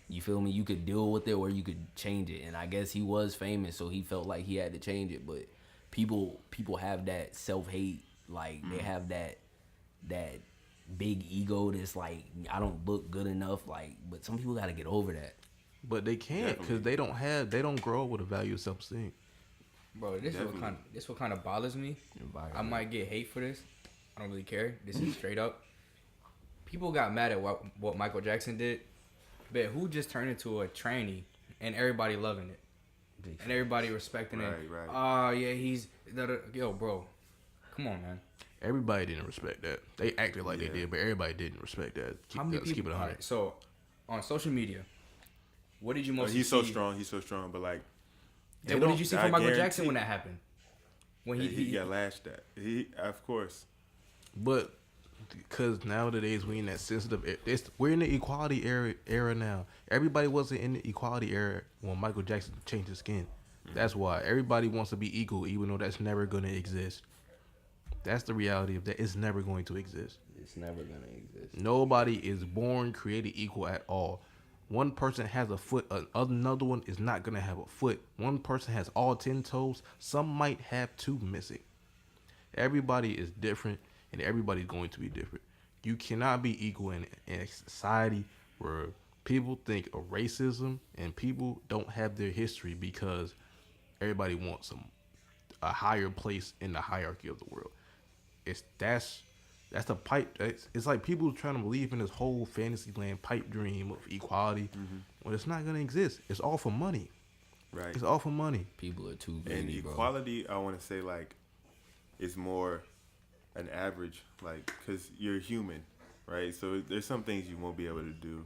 you feel me? You could deal with it or you could change it. And I guess he was famous, so he felt like he had to change it. But people have that self-hate, like they have that big ego that's like, I don't look good enough. Like, but some people got to get over that. but they can't because they don't grow up with a value of self-esteem. Bro, this what kind of bothers me. I might get hate for this. I don't really care. This is straight up. People got mad at what Michael Jackson did, but who just turned into a tranny and everybody loving it and everybody respecting it. Right. Oh yeah, yo, bro. Come on, man. Everybody didn't respect that. They acted like they did, but everybody didn't respect that. How many people? Keep it 100. So, on social media, what did you most? He's so strong. He's so strong. But like, what did you see from Michael Jackson when that happened? When he got lashed at. Of course. But because nowadays we in that sensitive, we're in the equality era now. Everybody wasn't in the equality era when Michael Jackson changed his skin. That's why everybody wants to be equal, even though that's never going to exist. That's the reality of that. It's never going to exist. It's never gonna exist. Nobody is born created equal at all. One person has a foot, another one is not gonna have a foot. One person has all 10 toes. Some might have 2 missing. Everybody is different, and everybody's going to be different. You cannot be equal in a society where people think of racism and people don't have their history because everybody wants a higher place in the hierarchy of the world. That's the pipe. It's like people trying to believe in this whole fantasy land pipe dream of equality. Well, it's not gonna exist. It's all for money. Right. It's all for money. People are too And greedy, bro. equality, I want to say, like, is more an average, like, because you're human, right? So there's some things you won't be able to do,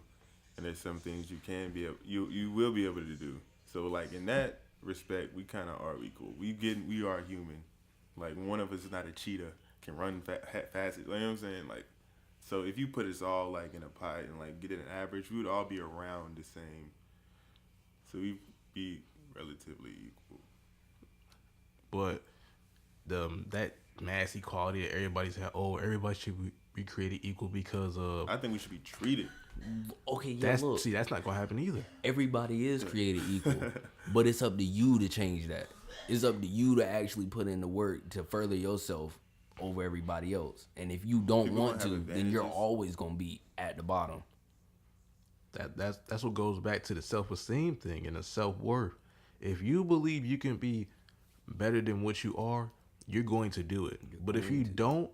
and there's some things you can be able, you will be able to do. So, like, in that respect, we kind of are equal. We are human. Like, one of us is not a cheetah, can run fast. You know what I'm saying? Like, so if you put us all, like, in a pie and, like, get an average, we would all be around the same. So we'd be relatively equal. But that mass equality that everybody's had, everybody should be created equal because of. I think we should be treated. Okay, yeah, look. See, that's not gonna happen either. Everybody is created equal, but it's up to you to change that. It's up to you to actually put in the work to further yourself over everybody else. And if you don't People want don't to, have then you're advantages. always gonna be at the bottom. That's what goes back to the self-esteem thing and the self-worth. If you believe you can be better than what you are, you're going to do it. But if you don't,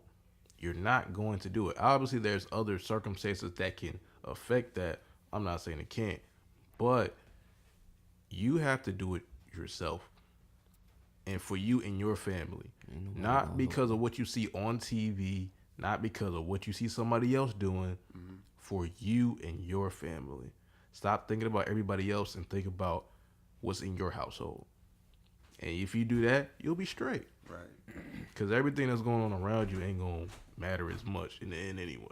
you're not going to do it. Obviously, there's other circumstances that can affect that. I'm not saying it can't, but you have to do it yourself and for you and your family. Not because of what you see on TV, not because of what you see somebody else doing, for you and your family. Stop thinking about everybody else and think about what's in your household. And if you do that, you'll be straight. Right. Because everything that's going on around you ain't going to matter as much in the end anyway.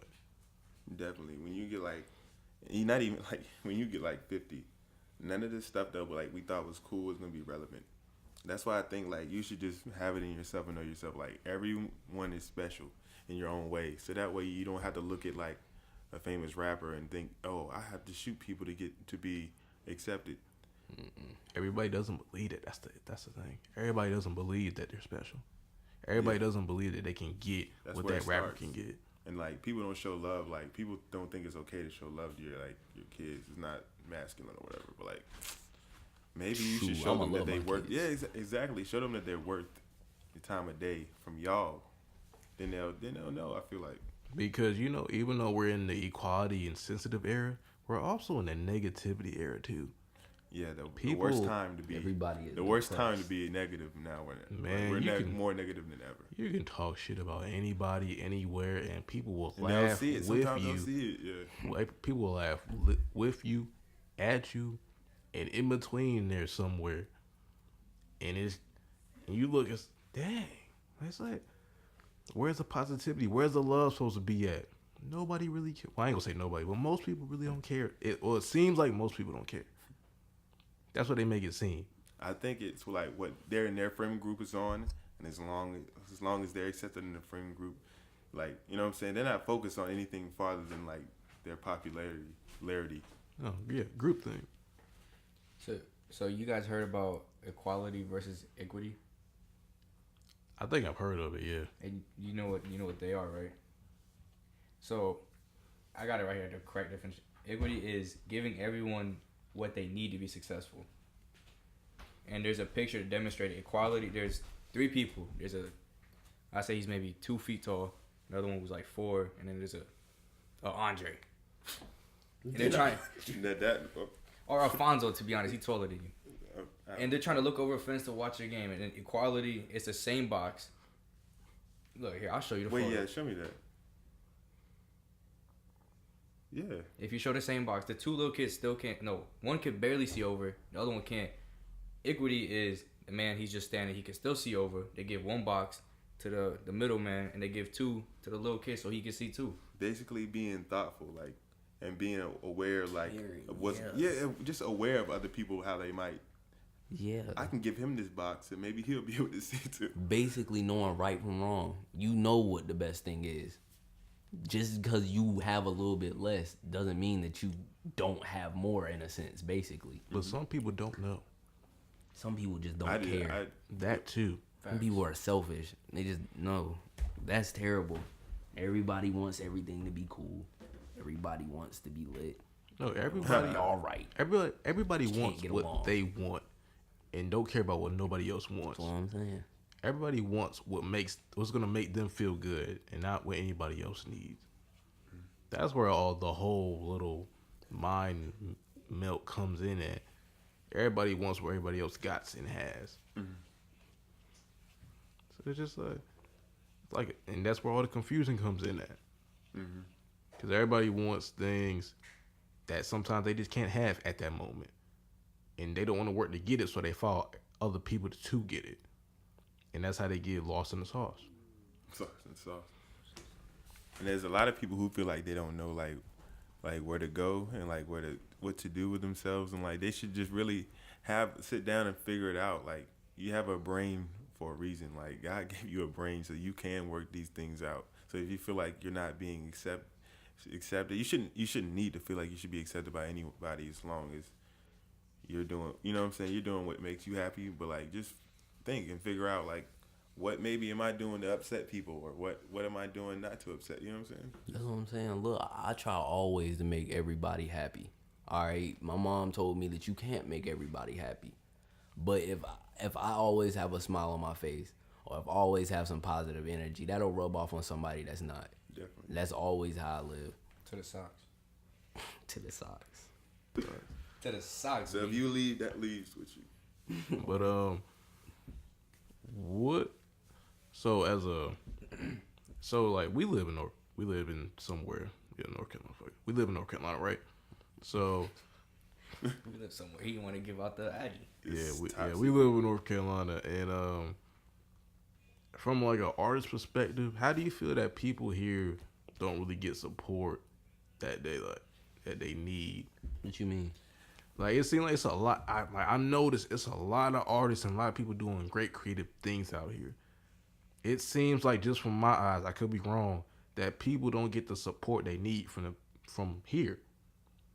Definitely. When you get like, you're not even like, when you get like 50, none of this stuff that like we thought was cool is going to be relevant. That's why I think like you should just have it in yourself and know yourself. Like everyone is special in your own way. So that way you don't have to look at like a famous rapper and think, oh, I have to shoot people to get to be accepted. Everybody doesn't believe it. That's the thing. Everybody doesn't believe that they're special. Everybody doesn't believe that they can get what that rapper can get. And like people don't show love. Like people don't think it's okay to show love to your kids. It's not masculine or whatever. But like maybe you should show them that they worth. Yeah, exactly. Show them that they're worth the time of day from y'all. Then they'll know. I feel like because even though we're in the equality and sensitive era, we're also in the negativity era too. Yeah, the worst time to be time to be negative now. We're more negative than ever. You can talk shit about anybody, anywhere, and people will laugh they'll see it. with Sometimes you. They'll see it. Yeah. Like, people will laugh with you, at you, and in between there somewhere. And you look, it's dang. It's like, where's the positivity? Where's the love supposed to be at? Nobody really cares. Well, I ain't gonna say nobody, but most people really don't care. It seems like most people don't care. That's what they make it seem. I think it's like what they're in their friend group is on, and as long as they're accepted in the friend group, like, you know what I'm saying, they're not focused on anything farther than like their popularity. Oh yeah, group thing. So you guys heard about equality versus equity? I think I've heard of it. Yeah. And you know what they are, right? So I got it right here. The correct definition: equity is giving everyone what they need to be successful. And there's a picture to demonstrate equality. There's 3 people. I say he's maybe 2 feet tall. Another one was like 4, and then there's a Andre. And they're trying, or Alfonso, to be honest, he's taller than you. And they're trying to look over a fence to watch your game. And then equality, it's the same box. Look here, I'll show you the photo. Wait, yeah, show me that. Yeah. If you show the same box, the 2 little kids still can't. No, one can barely see over. The other one can't. Equity is the man, he's just standing. He can still see over. They give 1 box to the middle man, and they give 2 to the little kid so he can see too. Basically being thoughtful, like, and being aware, like, of what's, just aware of other people, how they might. Yeah. I can give him this box, and maybe he'll be able to see too. Basically knowing right from wrong. You know what the best thing is. Just because you have a little bit less doesn't mean that you don't have more, in a sense, basically. But some people don't know. Some people just don't care. That too. Some people are selfish. They just know. That's terrible. Everybody wants everything to be cool. Everybody wants to be lit. No, everybody all right. Everybody wants what they want and don't care about what nobody else wants. That's what I'm saying. Everybody wants what's gonna make them feel good and not what anybody else needs. That's where all the whole little mind melt comes in at. Everybody wants what everybody else got and has. Mm-hmm. So it's just like, and that's where all the confusion comes in at. Because everybody wants things that sometimes they just can't have at that moment, and they don't want to work to get it, so they follow other people to get it, and that's how they get lost in the sauce. And there's a lot of people who feel like they don't know like where to go and like what to do with themselves, and like they should just really sit down and figure it out. Like, you have a brain for a reason. Like, God gave you a brain so you can work these things out. So if you feel like you're not being accepted, you shouldn't need to feel like you should be accepted by anybody, as long as you're doing, you know what I'm saying, you're doing what makes you happy. But like, just think and figure out like, what maybe am I doing to upset people, or what am I doing not to upset? You know what I'm saying? That's what I'm saying. Look, I try always to make everybody happy. All right, my mom told me that you can't make everybody happy, but if I always have a smile on my face, or I've always have some positive energy. That'll rub off on somebody that's not. Definitely. That's always how I live. To the socks. To the socks. To the socks. So if you leave, that leaves with you. But what? So as a, so like we live in somewhere, North Carolina. We live in North Carolina, right? So We live somewhere. He want to give out the Aggie. we live in North Carolina, and from like an artist perspective, how do you feel that people here don't really get support that they need? What you mean? Like, it seems like it's a lot. I noticed it's a lot of artists and a lot of people doing great creative things out here. It seems like, just from my eyes, I could be wrong, that people don't get the support they need from here.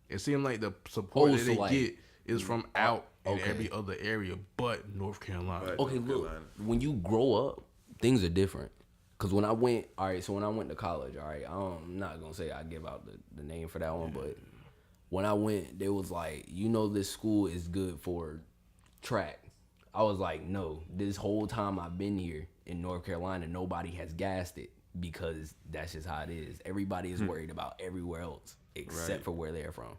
It seems like the support that they get is from out in every other area but North Carolina. Okay, look, when you grow up, things are different. Because when I went to college, I'm not going to say I give out the name for that one, but when I went, they was like, this school is good for track. I was like, no, this whole time I've been here in North Carolina, nobody has gassed it because that's just how it is. Everybody is worried about everywhere else except for where they're from.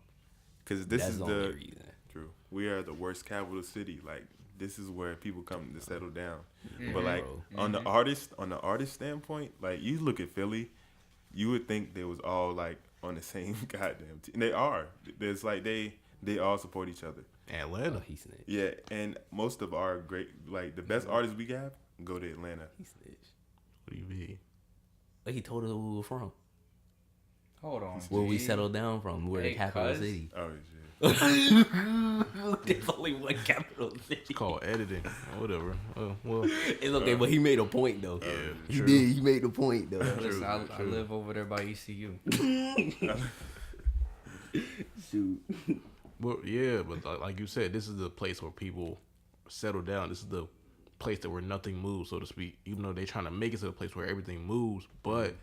Because this is the only reason. True. We are the worst capital city. Like, this is where people come to settle down. But like on the artist standpoint, like you look at Philly, you would think they was all like on the same goddamn team. And they are. There's like they all support each other. Atlanta. He snitched. Yeah, and most of our great, like the best artists we have go to Atlanta. He snitched. What do you mean? But he told us where we were from. Hold on. Where we settled down from. We're the capital cuz. city. Oh shit. There's only one capital city. It's called editing or whatever. Well, It's okay, but he made a point though. He true. did. He made a point though. Listen, I live over there by ECU. Shoot. well, yeah, but like you said, this is the place where people settle down. This is the place that where nothing moves, so to speak. Even though they're trying to make it to the place where everything moves, but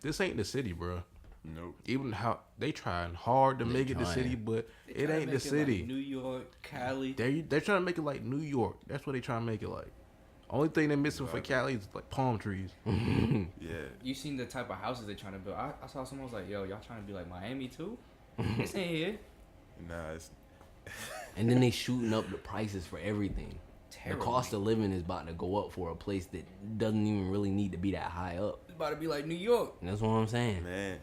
this ain't the city, bro. Nope. Even how they trying hard to make it the city, but it ain't the city. Like New York, Cali. They're trying to make it like New York. That's what they trying to make it like. Only thing they're missing for Cali is like palm trees. Yeah. You seen the type of houses they're trying to build. I saw someone was like, yo, y'all trying to be like Miami too? This ain't here. Nah, it's And then they shooting up the prices for everything. Terrible. The cost of living is about to go up for a place that doesn't even really need to be that high up. It's about to be like New York. And that's what I'm saying. man.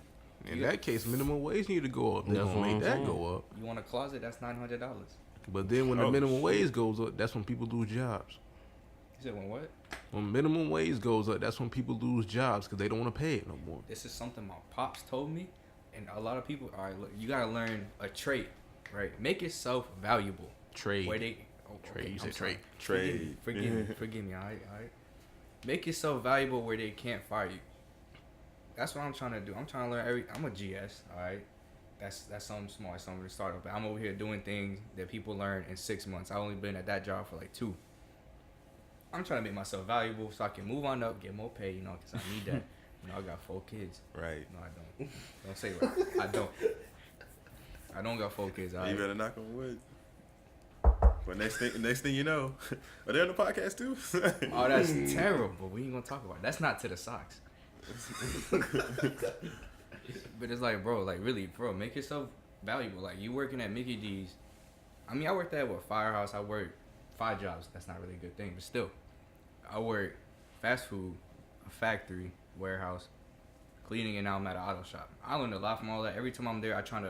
In that case, minimum wage need to go up. They're That's gonna what make I'm that saying. go up. You want a closet? That's $900. But then when the Oh, minimum wage goes up, that's when people lose jobs. You said when what? When minimum wage goes up, that's when people lose jobs because they don't want to pay it no more. This is something my pops told me, and a lot of people. All right, look, you gotta learn a trait, right? Make yourself valuable. Trade. Where they Trade. You I'm said sorry. Trade. Forgive me. All right. Make yourself valuable where they can't fire you. That's what I'm trying to do. I'm trying to learn I'm a GS. All right. That's something small, something to start up. But I'm over here doing things that people learn in 6 months. I've only been at that job for like 2. I'm trying to make myself valuable so I can move on up, get more pay, because I need that. I got 4 kids. Right. No, I don't. Don't say right. I don't. I don't got 4 kids. All right. You better knock on wood. But next thing you know, are they on the podcast too? Oh, that's terrible. We ain't gonna talk about it. That's not to the socks. But it's like, bro, like really, bro, make yourself valuable. Like you working at Mickey D's. I mean, I worked at Firehouse. I worked 5 jobs. That's not really a good thing, but still, I work fast food, a factory, warehouse, cleaning, and now I'm at an auto shop. I learned a lot from all that. Every time I'm there, I try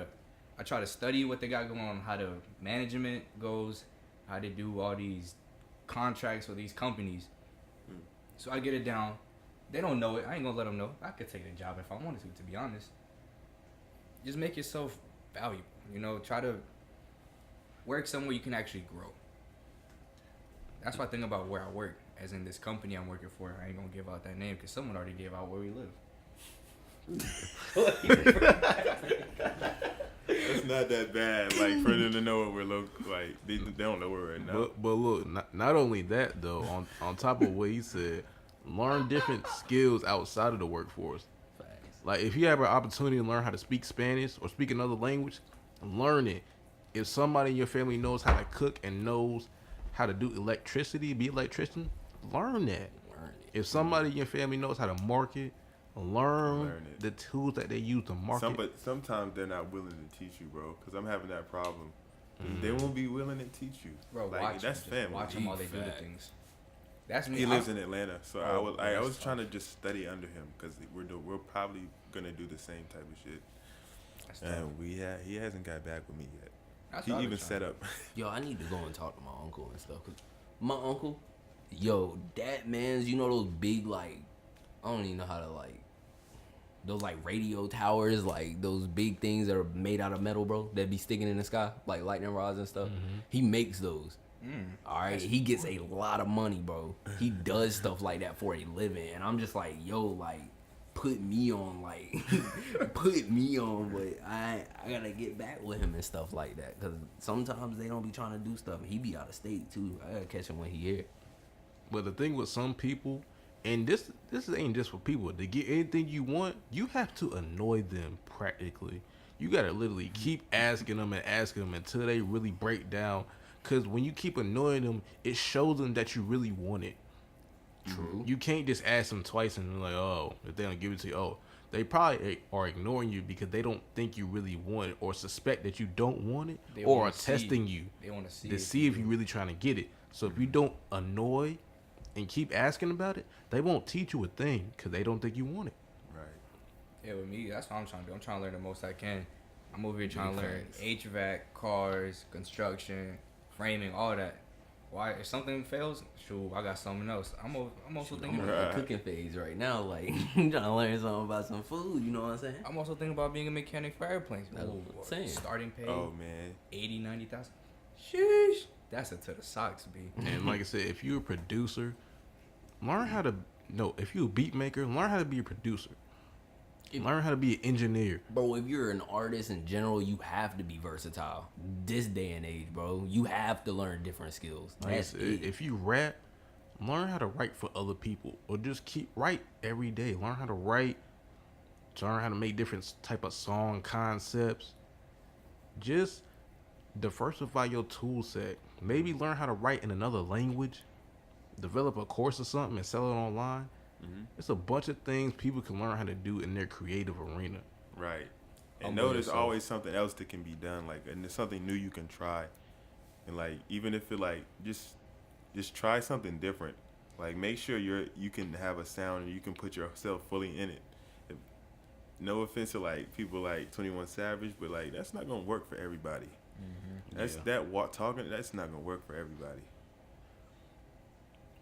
to study what they got going on, how the management goes, how they do all these contracts with these companies. So I get it down. They don't know it. I ain't gonna let them know. I could take the job if I wanted to be honest. Just make yourself valuable. Try to work somewhere you can actually grow. That's what I think about where I work, as in this company I'm working for. I ain't gonna give out that name because someone already gave out where we live. It's not that bad. Like for them to know what we're like, they don't know where we're at now. But look, not only that though. On top of what he said, learn different skills outside of the workforce. Like if you have an opportunity to learn how to speak Spanish or speak another language, learn it. If somebody in your family knows how to cook and knows how to do electricity, be an electrician, learn that. If somebody in your family knows how to market, learn it. the tools that they use to market. But sometimes they're not willing to teach you, bro. Because I'm having that problem. They won't be willing to teach you. Bro, like, that's family. Watch them while they do the things. That's me. He lives in Atlanta, so I was tough. trying to just study under him because we're probably gonna do the same type of shit. That's And he hasn't got back with me yet. That's He what I even was set trying up. Yo, I need to go and talk to my uncle and stuff. 'Cause my uncle, yo, that man's, you know those big, like, I don't even know how to, like, those, like, radio towers, like, those big things that are made out of metal, bro, that be sticking in the sky, like lightning rods and stuff. He makes those. All right, he gets a lot of money, bro. He does stuff like that for a living, and I'm just like, yo, like, put me on, like, put me on, but I gotta get back with him and stuff like that, because sometimes they don't be trying to do stuff. He be out of state too. I gotta catch him when he here. But the thing with some people, and this ain't just for people, to get anything you want, you have to annoy them practically. You gotta literally keep asking them until they really break down. Cause when you keep annoying them, it shows them that you really want it. True. You can't just ask them twice and they're like, oh, if they don't give it to you, oh, they probably are ignoring you because they don't think you really want it or suspect that you don't want it, They or wanna are see testing it. you They want to see to it. see if you're really trying to get it. So if you don't annoy and keep asking about it, they won't teach you a thing because they don't think you want it. Right. Yeah, with me, that's what I'm trying to do. I'm trying to learn the most I can. I'm over here trying to Big learn facts. HVAC, cars, construction, framing, all that. Why? If something fails, shoot, I got something else. I'm also I'm thinking. on the cooking phase right now. Like, I'm trying to learn something about some food. You know what I'm saying? I'm also thinking about being a mechanic for airplanes. That's what I'm saying. Starting pay, Oh man. 80, 90,000. Sheesh. That's it to the socks, B. And like I said, if you're a producer, learn how to. No, if you're a beat maker, learn how to be a producer. Learn how to be an engineer. Bro, if you're an artist in general, you have to be versatile. This day and age, bro, you have to learn different skills. Like I That's said, it. if you rap, learn how to write for other people, or just keep write every day. Learn how to write. Learn how to make different type of song concepts. Just diversify your tool set. Maybe learn how to write in another language. Develop a course or something and sell it online. It's a bunch of things people can learn how to do in their creative arena. Right. And Humble know there's yourself. always something else that can be done. Like, and there's something new you can try. And like, even if it like just try something different. Like, make sure you can have a sound and you can put yourself fully in it. No offense to like people like 21 Savage, but like that's not gonna work for everybody. That's talking. That's not gonna work for everybody.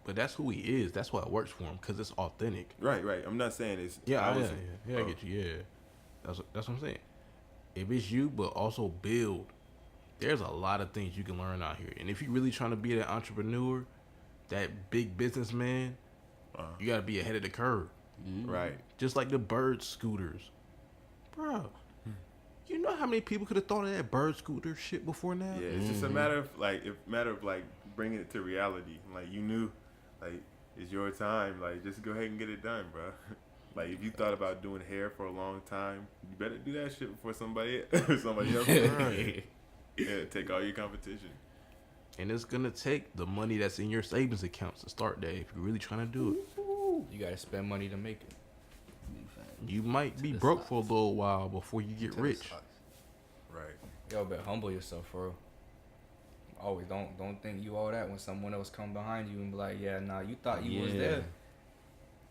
But that's who he is. That's why it works for him because it's authentic. Right. I'm not saying it's. I was- get you. Yeah, that's what I'm saying. If it's you, but also build. There's a lot of things you can learn out here, and if you're really trying to be that entrepreneur, that big businessman, you gotta be ahead of the curve. Right. Just like the bird scooters, bro. You know how many people could have thought of that bird scooter shit before now? Yeah. It's just a matter of bringing it to reality. Like, you knew, like, it's your time. Like, just go ahead and get it done, bro. Like, if you thought about doing hair for a long time, you better do that shit before somebody else. Right. Yeah, take all your competition. And it's gonna take the money that's in your savings accounts to start that if you're really trying to do it. You gotta spend money to make it. You might be the broke socks. for a little while before you get To the rich. socks. Right. Yo, but humble yourself, bro. Always don't think you all that when someone else come behind you and be like, yeah, nah, you thought you was there.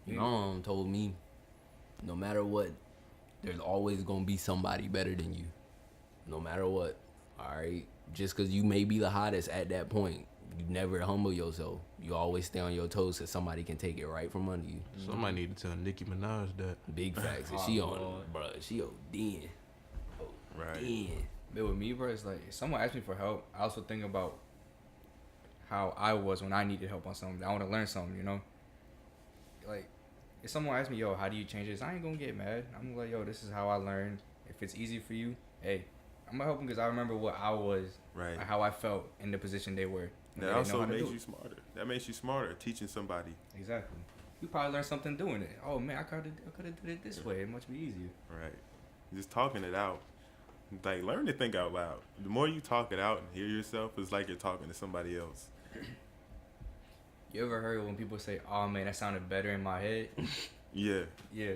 My mom told me, no matter what, there's always gonna be somebody better than you. No matter what. All right. Just because you may be the hottest at that point, you never humble yourself. You always stay on your toes so somebody can take it right from under you. Somebody need to tell Nicki Minaj that. Big facts. And Oh, she on, Lord. bro. She ODing. Right. ODing. But with me, bro, it's like if someone asks me for help, I also think about how I was when I needed help on something. I want to learn something, you know? Like, if someone asks me, yo, how do you change this? I ain't gonna get mad. I'm like, yo, this is how I learned. If it's easy for you, hey, I'm gonna help them because I remember what I was, Right. how I felt in the position they were. That and they didn't know also how to makes do you it. smarter. That makes you smarter, teaching somebody. Exactly. You probably learned something doing it. Oh, man, I could have did it this way. It much be easier. Right. Just talking it out. Like, learn to think out loud. The more you talk it out and hear yourself, it's like you're talking to somebody else. You ever heard when people say, "Oh man, that sounded better in my head"? Yeah. Yeah.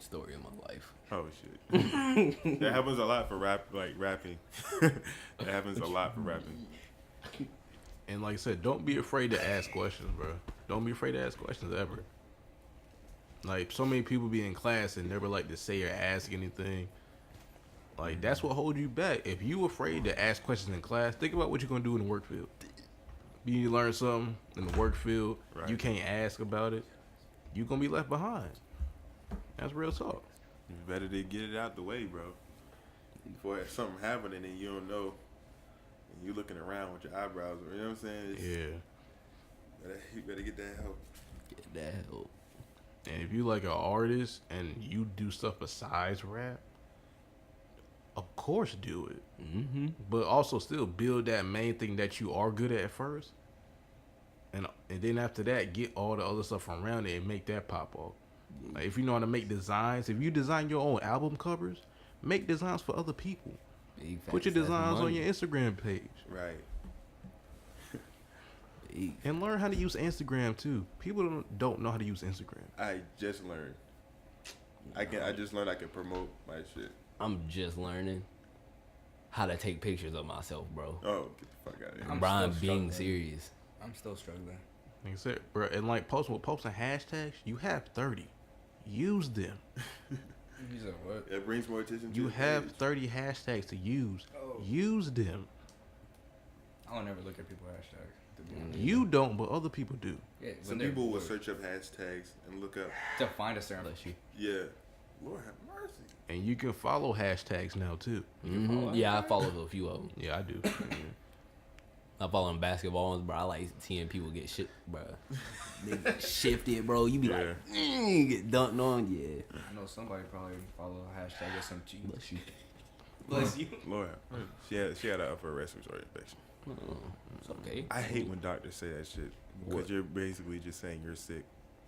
Story of my life. Oh shit. That happens a lot for rapping. That happens a lot for rapping. And like I said, don't be afraid to ask questions, bro. Don't be afraid to ask questions ever. Like, so many people be in class and never like to say or ask anything. Like, that's what holds you back. If you afraid to ask questions in class, think about what you're gonna do in the work field. You learn something in the work field, Right. you can't ask about it, you're gonna be left behind. That's real talk. It's better to get it out the way, bro. Before something happening and you don't know, and you looking around with your eyebrows, you know what I'm saying? You better get that help. Get that help. And if you like an artist and you do stuff besides rap, of course do it. Mm-hmm. But also still build that main thing that you are good at first. And then after that, get all the other stuff around it and make that pop off. Like, if you know how to make designs, if you design your own album covers, make designs for other people. Put your designs on your Instagram page. Right. And learn how to use Instagram too. People don't know how to use Instagram. I just learned. I just learned I can promote my shit. I'm just learning how to take pictures of myself, bro. Oh, get the fuck out of here. Bro, I'm still being struggling. serious. I'm still struggling. Like I said, bro, and like posting hashtags, you have 30. Use them. You said what? It brings more attention to You your have page. 30 hashtags to use. Oh. Use them. I don't ever look at people's hashtags. To be honest. You don't, but other people do. Yeah, Some when they're people will bored. search up hashtags and look up. to find a certain. Bless you. Yeah. Lord have mercy. And you can follow hashtags now too. Mhm. Yeah, I follow a few of them. Yeah, I do. I follow them basketball ones, bro. I like seeing people get shit, bro. They get shifted, bro. You be like, get dunked on, yeah. I know somebody probably follow a hashtag SMG. Bless you. Bless you. Lord, she had an upper respiratory infection. Oh, it's okay. I hate when doctors say that shit because you're basically just saying you're sick.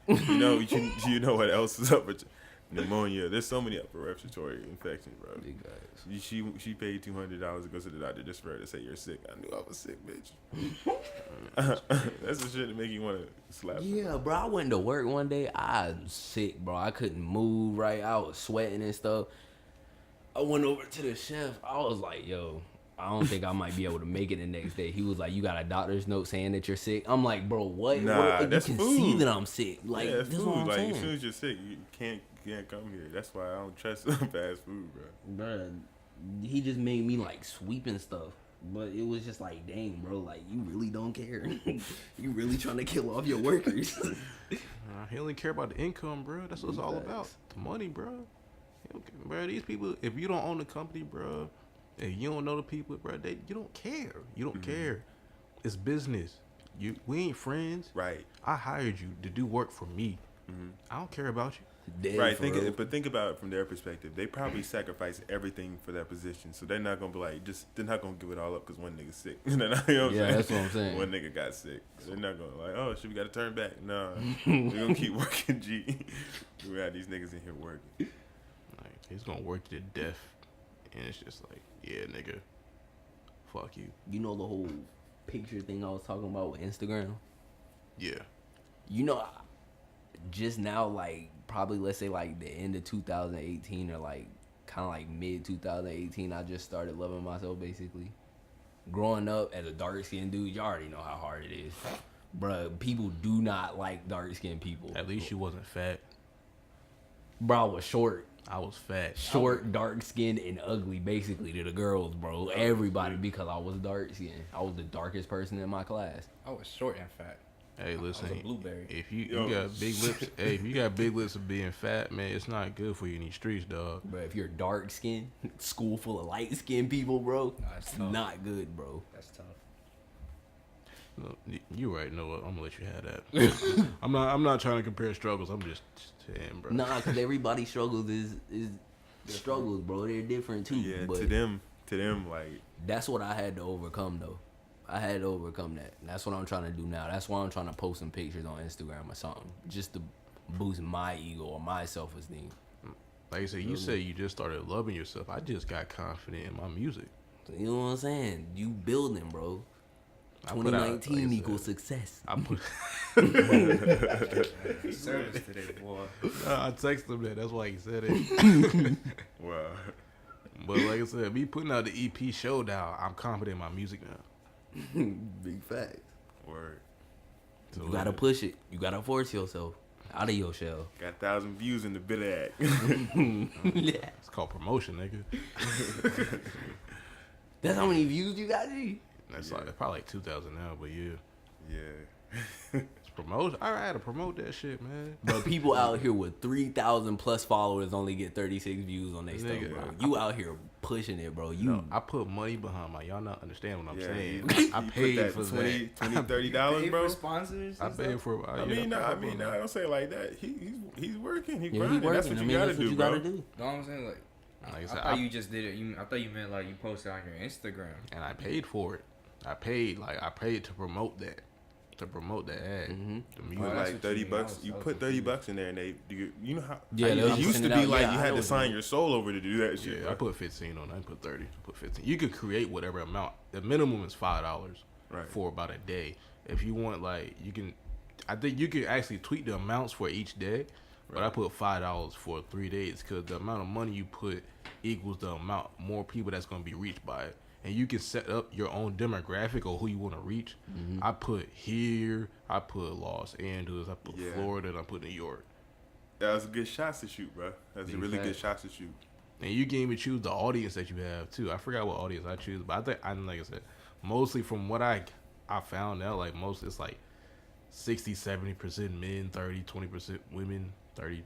You know what else is up with you? Pneumonia. There's so many upper respiratory infections, bro. Big guys. She paid $200 to go to the doctor just for her to say you're sick. I knew I was sick, bitch. That's the shit that make you want to slap. Yeah, bro. I went to work one day. I was sick, bro. I couldn't move right. I was sweating and stuff. I went over to the chef. I was like, yo, I don't think I might be able to make it the next day. He was like, you got a doctor's note saying that you're sick? I'm like, bro, what? Nah, what? that's you can food. see that I'm sick. Like, yeah, this is food. what I'm Like saying. as soon as you're sick, you can't come here. That's why I don't trust fast food, bro. Bro, he just made me like sweeping stuff. But it was just like, dang, bro, like, you really don't care. You really trying to kill off your workers. He only care about the income, bro. That's what it's all about. The money, bro. He don't care. Bro, these people, if you don't own the company, bro, if you don't know the people, bro, you don't care. You don't care. It's business. We ain't friends. Right. I hired you to do work for me. I don't care about you. Dead Right, for real. but think about it from their perspective. They probably sacrifice everything for that position, so they're not gonna be like, they're not gonna give it all up because one nigga's sick. You know what I'm Yeah, saying? that's what I'm saying. One nigga got sick. They're not gonna like, oh shit, we gotta turn back. Nah, we're gonna keep working. G, we got these niggas in here working. Like, he's gonna work you to death, and it's just like, yeah, nigga, fuck you. You know the whole picture thing I was talking about with Instagram? Yeah. You know, just now, like, probably, let's say, like, the end of 2018 or, like, kind of, like, mid-2018, I just started loving myself, basically. Growing up as a dark-skinned dude, you already know how hard it is. Bruh, people do not like dark-skinned people. At least you wasn't fat. Bro, I was short. I was fat. Short, dark-skinned, and ugly, basically, to the girls, bro. Everybody, because I was dark-skinned. I was the darkest person in my class. I was short and fat. Hey, listen. I was a blueberry. If you Yo. got big lips, hey, if you got big lips of being fat, man, it's not good for you in these streets, dog. But if you're dark-skinned, school full of light-skinned people, bro, That's it's tough. not good, bro. That's tough. No, you right, Noah. I'm gonna let you have that. I'm not trying to compare struggles. I'm just saying, bro. Nah, because everybody's struggles is struggles, bro. They're different, too. Yeah, but to them, like, that's what I had to overcome, though. I had to overcome that. And that's what I'm trying to do now. That's why I'm trying to post some pictures on Instagram or something, just to boost my ego or my self-esteem. Like I said, you said you just started loving yourself. I just got confident in my music. You know what I'm saying? You building, bro. 2019 equals success. I put Service today, boy. I texted him that. That's why he said it. Wow. But like I said, me putting out the EP Showdown, I'm confident in my music now. Big facts. Word. So You gotta push it. You gotta force yourself out of your shell. Got 1,000 views in the bit of that. Yeah. It's called promotion, nigga. That's how many views you got, G? That's like probably like 2,000 now, but yeah. Yeah. It's promotion. I had to promote that shit, man. But people out here with 3,000 plus followers only get 36 views on their stuff, Nigga, bro. You out here pushing it, bro. You No, I put money behind my. Y'all not understand what I'm Yeah, saying. you I put paid that for $20, that. $30, Pay bro. for sponsors. I and paid stuff? for. I mean, don't say it like that. He's working. He's yeah, grinding. he working. That's what you gotta that's what do, you bro. gotta do. No, I'm saying like. Like I I said, thought you just did it. I thought you meant like you posted on your Instagram. and I paid for it. I paid to promote that. To promote that ad. Mm-hmm. The You music. put that's like what 30 you mean. bucks. I You was put 30 confused. bucks in there, and you know how Yeah, they'll it just used send to it be out. like Yeah, you I had know to what sign you your soul over to do that shit. Yeah, bro. I put 15 on. I didn't put 30. I put 15. You could create whatever amount. The minimum is $5 Right. for about a day. If you want, like, you can. I think you can actually tweak the amounts for each day. But I put $5 for 3 days because the amount of money you put equals the amount more people that's gonna be reached by it. And you can set up your own demographic or who you want to reach. Mm-hmm. I put here, I put Los Angeles, I put Yeah. Florida, and I put New York. That was good shots to shoot, bro. That's a Big really good fact. shots to shoot. And you can even choose the audience that you have too. I forgot what audience I choose, but I think like I said, mostly from what I found out, like most it's like 60-70% men, 30-20% women, 30-40%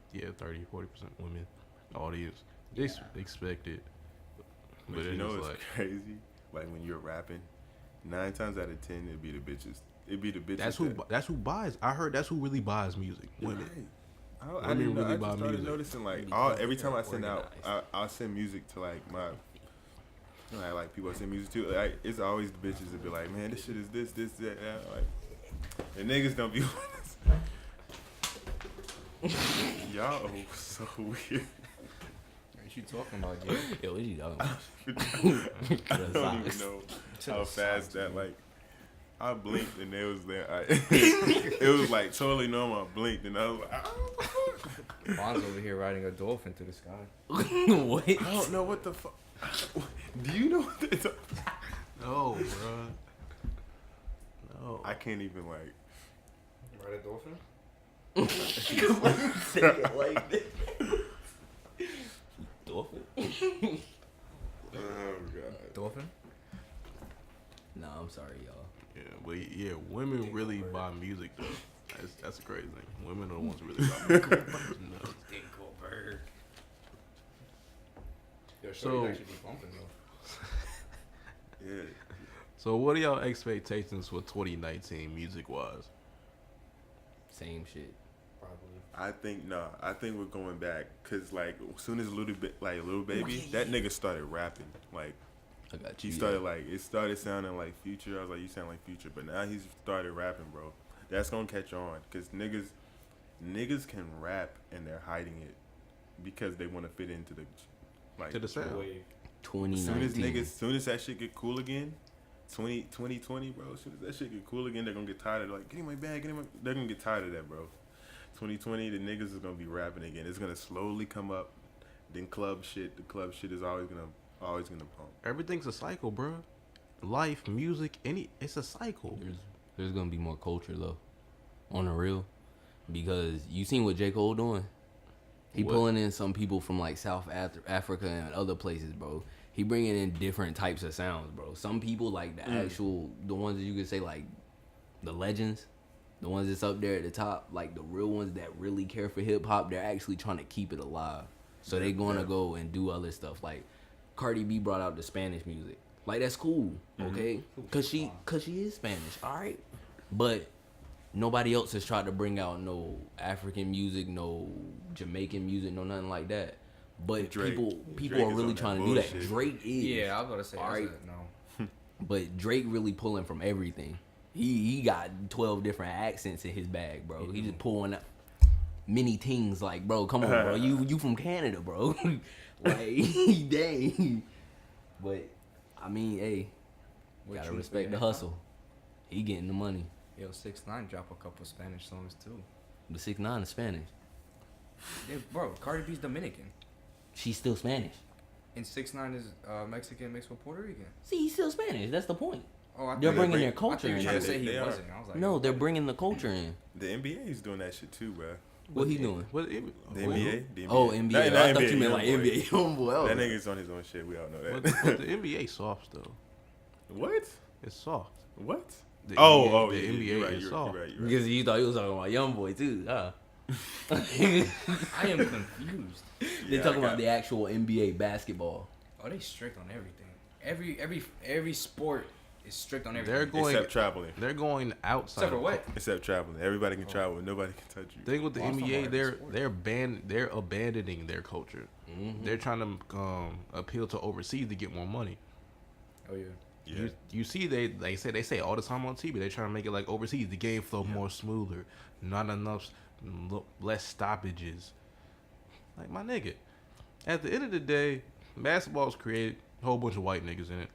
women audience. They expect it. But you it's know just it's like crazy? Like when you're rapping, 9 times out of 10 it'd be the bitches. It'd be the bitches. that's who buys. I heard that's who really buys music. Women. Right. I Women didn't know. really I buy just started music. noticing like Because every time I they're send out, organized. I'll send music to like my. Like people I send music to, like it's always the bitches that be like, man, this shit is this, that. Like, the niggas don't be. Y'all are so weird. What you talking about, Jay? Yo, what you talking I about? don't even know To how the fast sides, that man. like. I blinked and it was there. It was like totally normal. I blinked and I was like, Bon's over here riding a dolphin through the sky. What? I don't know what the fuck. Do you know what it's? No, bro. No. I can't even like. Ride a dolphin? Say it like that. Dolphin? Oh god. Dolphin? No, I'm sorry, y'all. Yeah, but yeah, women really buy music though. That's a crazy thing. Women are the ones who really buy music. No. Dinkelberg. Yo, So- actually be bumping though. Yeah. So what are y'all expectations for 2019 music wise? Same shit. Probably. I think we're going back because like as soon as Little Baby, that nigga started rapping. Like I got he you. started like it started sounding like Future. I was like, you sound like Future, but now he's started rapping, bro. That's gonna catch on because niggas can rap and they're hiding it because they want to fit into the like To the sound. Wave. 2019. soon as that shit get cool again, 2020, bro. As soon as that shit get cool again, they're gonna get tired of like, get in my bag, they're gonna get tired of that, bro. 2020, the niggas is gonna be rapping again. It's gonna slowly come up. Then the club shit is always gonna pump. Everything's a cycle, bro. Life, music, it's a cycle. There's gonna be more culture though, on the real, because you seen what J. Cole doing. He What? pulling in some people from like South Africa and other places, bro. He bringing in different types of sounds, bro. Some people like the actual, the ones that you could say like the legends, the ones that's up there at the top, like the real ones that really care for hip hop. They're actually trying to keep it alive, so they're gonna go and do other stuff. Like Cardi B brought out the Spanish music. Like that's cool, okay? Cause she is Spanish, all right. But nobody else has tried to bring out no African music, no Jamaican music, no nothing like that. But Drake. people Drake are is really on trying that to do that. bullshit. Drake is. Yeah, I was about to say. All right. No. But Drake really pulling from everything. He got 12 different accents in his bag, bro. He just pulling out many things. Like, bro, come on, bro. You from Canada, bro. Like, dang. But I mean, hey, What gotta you respect the expect? hustle. He getting the money. Yo, 6ix9ine drop a couple Spanish songs too. But 6ix9ine is Spanish. Yeah, bro, Cardi B's Dominican. She's still Spanish. And 6ix9ine is Mexican mixed with Puerto Rican. See, he's still Spanish. That's the point. Oh, I They're thought bringing their I culture thought you in. were trying to Yeah, say he they are. wasn't. I was like, No, they're bringing the culture in. The NBA is doing that shit too, bro. What he doing? What? The NBA? The NBA. Oh, NBA. Not I thought you meant young like boy. NBA Youngboy. That nigga's on his own shit. We all know But that. the NBA soft though. What? It's soft. What? The Oh, NBA, yeah, the NBA you're right, is you're soft. right, you're right. Because you thought he was talking about Youngboy too, huh? I am confused. They're Yeah, talking I about the actual NBA basketball. Oh, they strict on everything. Every sport is strict on everything. They're going. Except traveling. They're going outside. Except for of- what? Except traveling. Everybody can travel. Nobody can touch you. Thing with the Well, I'm talking NBA, about they're every sport. they're abandoning their culture. Mm-hmm. They're trying to appeal to overseas to get more money. Oh yeah. Yeah. You see, they say all the time on TV. They're trying to make it like overseas. The game flow more smoother, not enough, less stoppages. Like my nigga, at the end of the day, basketball was created. A whole bunch of white niggas in it.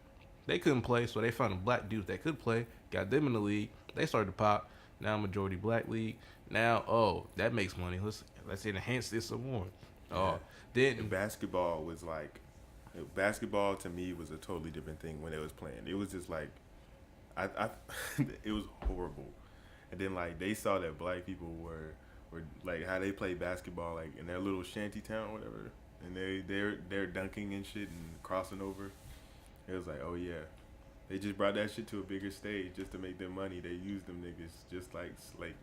They couldn't play, so they found a black dudes that could play. Got them in the league. They started to pop. Now majority black league. Now that makes money. Let's enhance this some more. Yeah. Then And basketball was like, basketball to me was a totally different thing when it was playing. It was just like, I it was horrible. And then like they saw that black people were like how they play basketball like in their little shanty town, whatever, and they're dunking and shit and crossing over. It was like, oh yeah, they just brought that shit to a bigger stage just to make them money. They used them niggas just like slavery.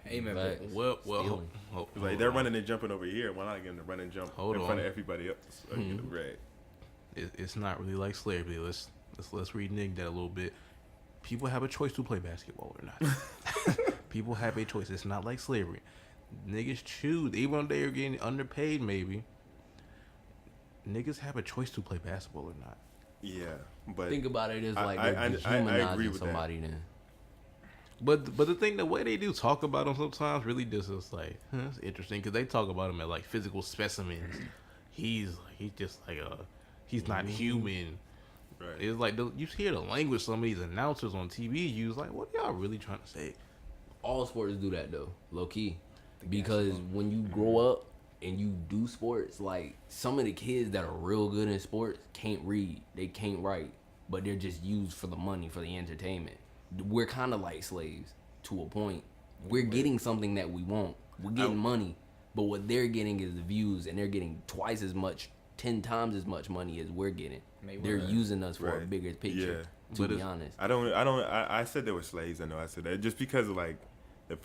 Amen. Facts. well, Stealing. It's like they're running and jumping over here. Why not get them to run and jump Hold in front on. of everybody else? So you get the bread. It's not really like slavery. Let's renege that a little bit. People have a choice to play basketball or not. People have a choice. It's not like slavery. Niggas choose, even though they're getting underpaid. Maybe niggas have a choice to play basketball or not. Yeah, but Think about it as like I they're agree dehumanizing with somebody then. But the thing, the way they do talk about them sometimes really just is like, it's interesting because they talk about him as like physical specimens. He's just like he's not human. right. It's like you hear the language some of these announcers on TV use. Like, what are y'all really trying to say? All sports do that though, low key. Because when you grow up and you do sports, like some of the kids that are real good in sports can't read, they can't write, but they're just used for the money, for the entertainment. We're kind of like slaves to a point. We're getting something that we want. We're getting money, but what they're getting is the views, and they're getting twice as much, 10 times as much money as we're getting. They're using us for a Right. bigger picture. Yeah. To be honest, I said they were slaves. I know I said that just because of like the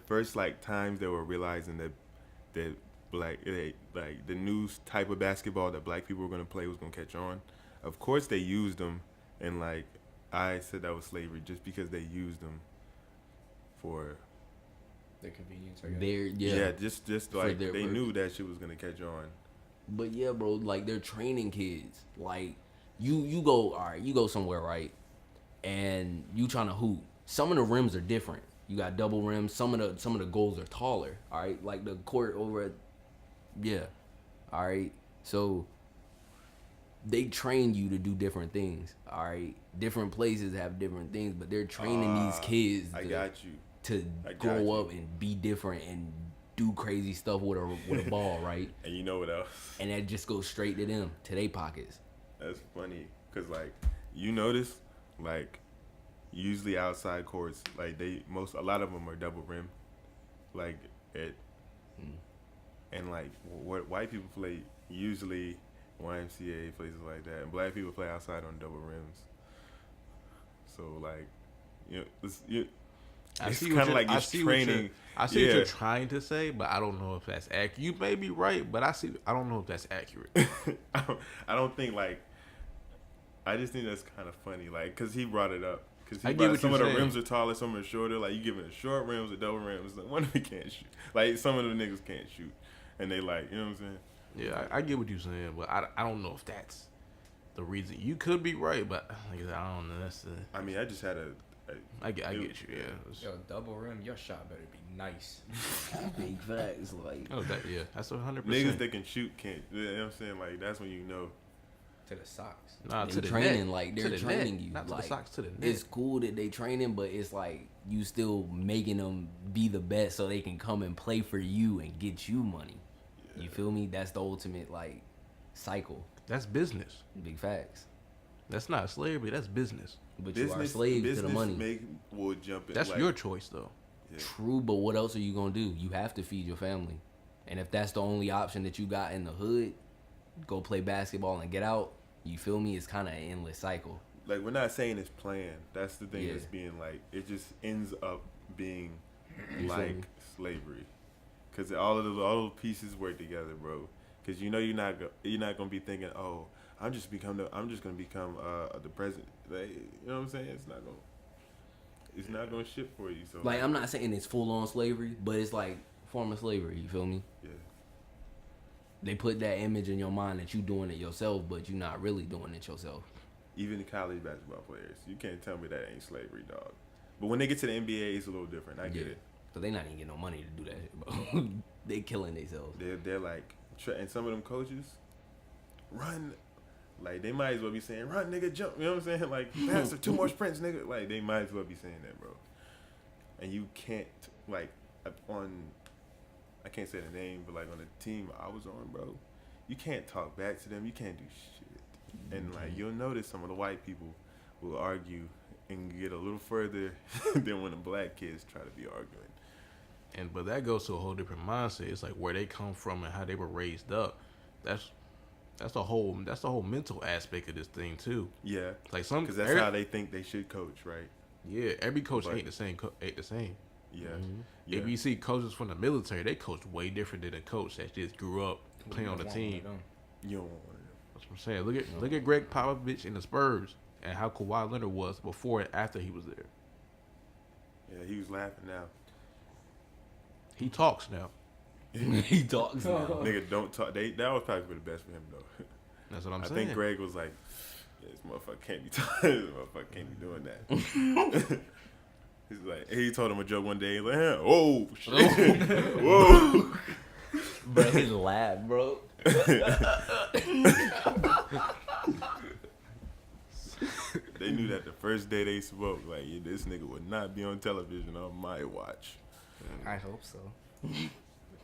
first like times they were realizing that like the new type of basketball that black people were gonna play was gonna catch on. Of course they used them, and like I said that was slavery just because they used them for Their convenience. I guess. they're just For like their they work. knew that shit was gonna catch on. But yeah, bro, like they're training kids. Like you go, all right, you go somewhere, right? And you trying to hoop. Some of the rims are different. You got double rims. Some of the goals are taller. All right, like the court over at, yeah, all right. So they train you to do different things. All right, different places have different things, but they're training these kids. I got you. To I got grow you. up and be different and do crazy stuff with a ball, right? And you know what else? And that just goes straight to them, to their pockets. That's funny, cause like you notice, like usually outside courts, like a lot of them are double rim, like and like what white people play usually YMCA places like that, and black people play outside on double rims. So like, it's kind of like it's training. I see what you're trying to say, but I don't know if that's accurate. You may be right, but I don't know if that's accurate. I don't think like. I just think that's kind of funny, like, cause he brought it up. Cause I he get brought, what some you're of the saying. rims are taller, some are shorter. Like you giving the short rims or double rims. Like one of them can't shoot. Like some of the niggas can't shoot, and they like, you know what I'm saying? Yeah, I get what you're saying, but I don't know if that's the reason. You could be right, but like I said, I don't know. That's the. I mean, I just had I get you. Yeah. It's- Yo, double rim, your shot better be nice. Big facts, like Oh, yeah, that's 100%. niggas that can shoot can't. You know what I'm saying? Like that's when you know. To the socks. Nah, They to the training neck. like To they're the training neck. you. Not to like, the socks, to the neck. It's cool that they training, but it's like you still making them be the best so they can come and play for you and get you money. Yeah. You feel me? That's the ultimate like cycle. That's business. Big facts. That's not slavery. That's business. But you are slaves to the money. Will jump in. That's your choice, though. Yeah. True, but what else are you gonna do? You have to feed your family, and if that's the only option that you got in the hood, go play basketball and get out. You feel me? It's kind of an endless cycle. Like, we're not saying it's planned. That's the thing. Yeah. That's being like, it just ends up being like slavery, because all the pieces work together, bro. Because you're not gonna be thinking, oh, I'm just gonna become the president. Like, you know what I'm saying? It's not gonna ship for you. So like, I'm not saying it's full on slavery, but it's like form of slavery. You feel me? Yeah. They put that image in your mind that you doing it yourself, but you're not really doing it yourself. Even the college basketball players, you can't tell me that ain't slavery, dog. But when they get to the NBA, it's a little different. I get it. So they not even getting no money to do that shit, bro. They killing themselves. They're like, and some of them coaches run. Like, they might as well be saying, run, nigga, jump. You know what I'm saying? Like, faster, 2 more sprints, nigga. Like, they might as well be saying that, bro. And you can't, like, I can't say the name, but, like, on the team I was on, bro, you can't talk back to them. You can't do shit. And, like, you'll notice some of the white people will argue and get a little further than when the black kids try to be arguing. But that goes to a whole different mindset. It's like where they come from and how they were raised up. That's the whole mental aspect of this thing too. Yeah, like because that's how they think they should coach, right? Yeah, every coach ain't the same. Yeah. Mm-hmm. Yeah. If you see coaches from the military, they coach way different than a coach that just grew up playing on the team. You don't want one of them. That's what I'm saying. Look at Greg Popovich in the Spurs and how Kawhi Leonard was before and after he was there. Yeah, he was laughing now. He talks now. He talks now. Nigga, don't talk. That was probably the best for him though. That's what I'm saying. I think Greg was like, yeah, this motherfucker can't be this motherfucker can't be doing that. He's like, he told him a joke one day. He's like, oh shit, whoa. But his laugh, bro. They knew that the first day they spoke, like, yeah, this nigga would not be on television on my watch. I hope so.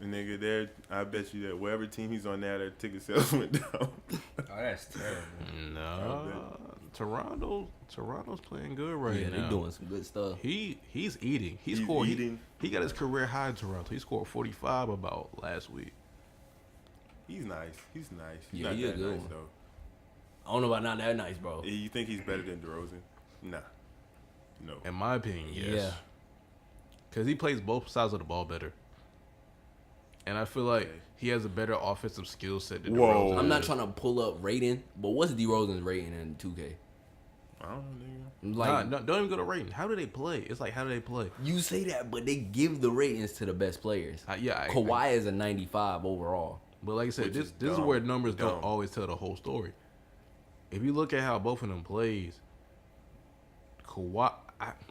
Nigga, there, I bet you that whatever team he's on now, their ticket sales went down. Oh, that's terrible. No, Toronto's playing good right now. Yeah, they doing some good stuff. He's eating. He got his career high in Toronto. He scored 45 about last week. He's nice. He's Yeah, not he a that good nice one. though. I don't know about not that nice, bro. You think he's better than DeRozan? Nah. No. In my opinion, yes. Yeah. Because he plays both sides of the ball better. And I feel like he has a better offensive skill set than DeRozan. I'm not trying to pull up rating, but what's DeRozan's rating in 2K? I don't know, nigga. Like, no, don't even go to rating. How do they play? It's like, how do they play? you say that, but they give the ratings to the best players. Kawhi is a 95 overall. But like I said, this is dumb. where numbers Dumb. don't always tell the whole story. If you look at how both of them plays, Kawhi,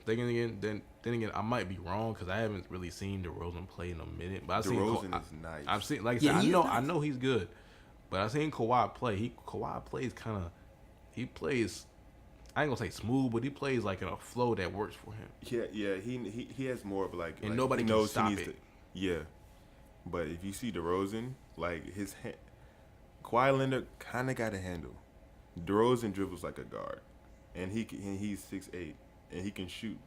then again, I might be wrong because I haven't really seen DeRozan play in a minute. But DeRozan is nice. I've seen, like I said, I know he's good, but I've seen Kawhi play. Kawhi plays kind of, he plays. I ain't gonna say smooth, but he plays like in a flow that works for him. Yeah. He has more of like, and nobody can stop it. Yeah, but if you see DeRozan, like his hand, Kawhi Leonard kind of got a handle. DeRozan dribbles like a guard, and he's 6'8", and he can shoot.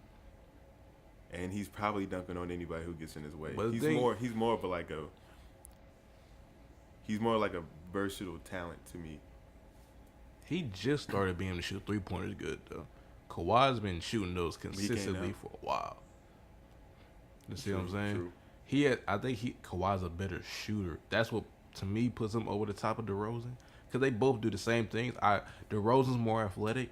And he's probably dunking on anybody who gets in his way. He's more like a versatile talent to me. He just started being able to shoot 3-pointers good though. Kawhi's been shooting those consistently for a while. You see what I'm saying? True. I think Kawhi's a better shooter. That's what to me puts him over the top of DeRozan. Because they both do the same things. DeRozan's more athletic,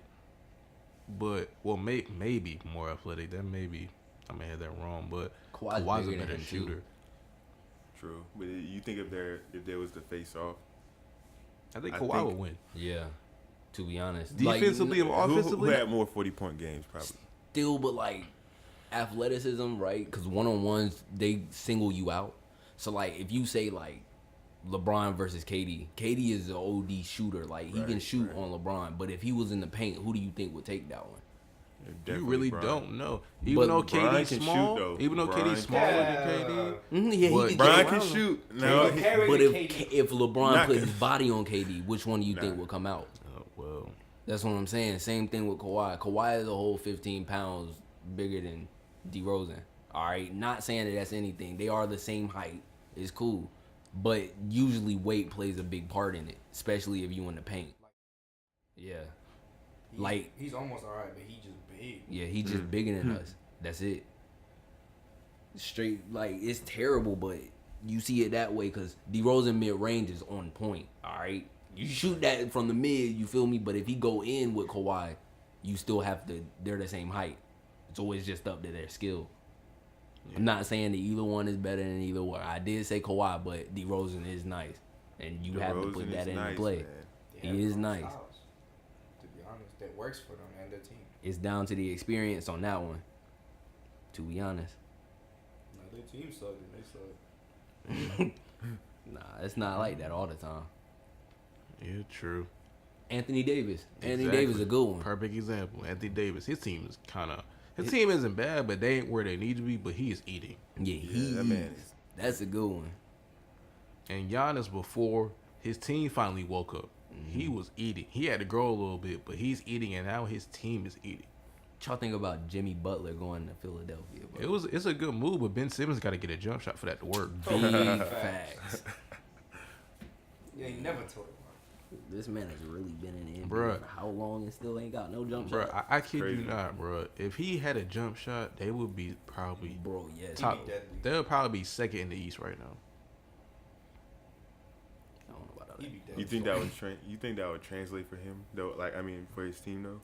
but maybe more athletic. That maybe I may have that wrong, but Kawhi's a better shooter. True, but you think if there was the face off, I think Kawhi would win. Yeah, to be honest, defensively and offensively, who had more 40-point games probably? Still, but like athleticism, right? Because 1-on-1s they single you out. So like if you say like LeBron versus KD. KD is an OD shooter. Like, he can shoot on LeBron. But if he was in the paint, who do you think would take that one? You really Brian. don't know. Even though Brian KD's can small, shoot, though. even though Brian KD's smaller than KD, Yeah, But he Brian get can around him. shoot. No, But if LeBron Not put good. his body on KD, which one do you think Nah. would come out? oh, well, That's what I'm saying. Same thing with Kawhi. Kawhi is a whole 15 pounds bigger than DeRozan. All right, not saying that that's anything. They are the same height. It's cool, but usually weight plays a big part in it, especially if you in the paint. Yeah, like he's almost alright, but he just big. yeah, he just bigger than us. That's it. Straight like it's terrible, but you see it that way because DeRozan mid range is on point. All right, you shoot that from the mid, you feel me? But if he go in with Kawhi, you still have to. They're the same height. It's always just up to their skill. Yeah. I'm not saying that either one is better than either one. I did say Kawhi, but DeRozan is nice, and you have to put that into play. Man. He is nice. Styles, to be honest, that works for them and their team. It's down to the experience on that one. To be honest. No, their team sucked and they sucked. Nah, it's not like that all the time. yeah, true. Anthony Davis. Anthony Exactly. Davis is a good one. Perfect example. Anthony Davis. His team is his team isn't bad, but they ain't where they need to be. But he is eating. Yeah, he that man is. That's a good one. And Giannis, before his team finally woke up, he was eating. He had to grow a little bit, but he's eating, and now his team is eating. What y'all think about Jimmy Butler going to Philadelphia, bro? It's a good move, but Ben Simmons got to get a jump shot for that to work. Big facts. Yeah, you never told him. This man has really been in the NBA Bruh. for how long and still ain't got no jump Bro, shot? I kid Crazy. you not, bro. If he had a jump shot, they would be probably Bro, yes. top. deadly. They would probably be second in the East right now. I don't know about that. He'd be dead. You think that would you think that would translate for him though? Like, I mean, for his team though.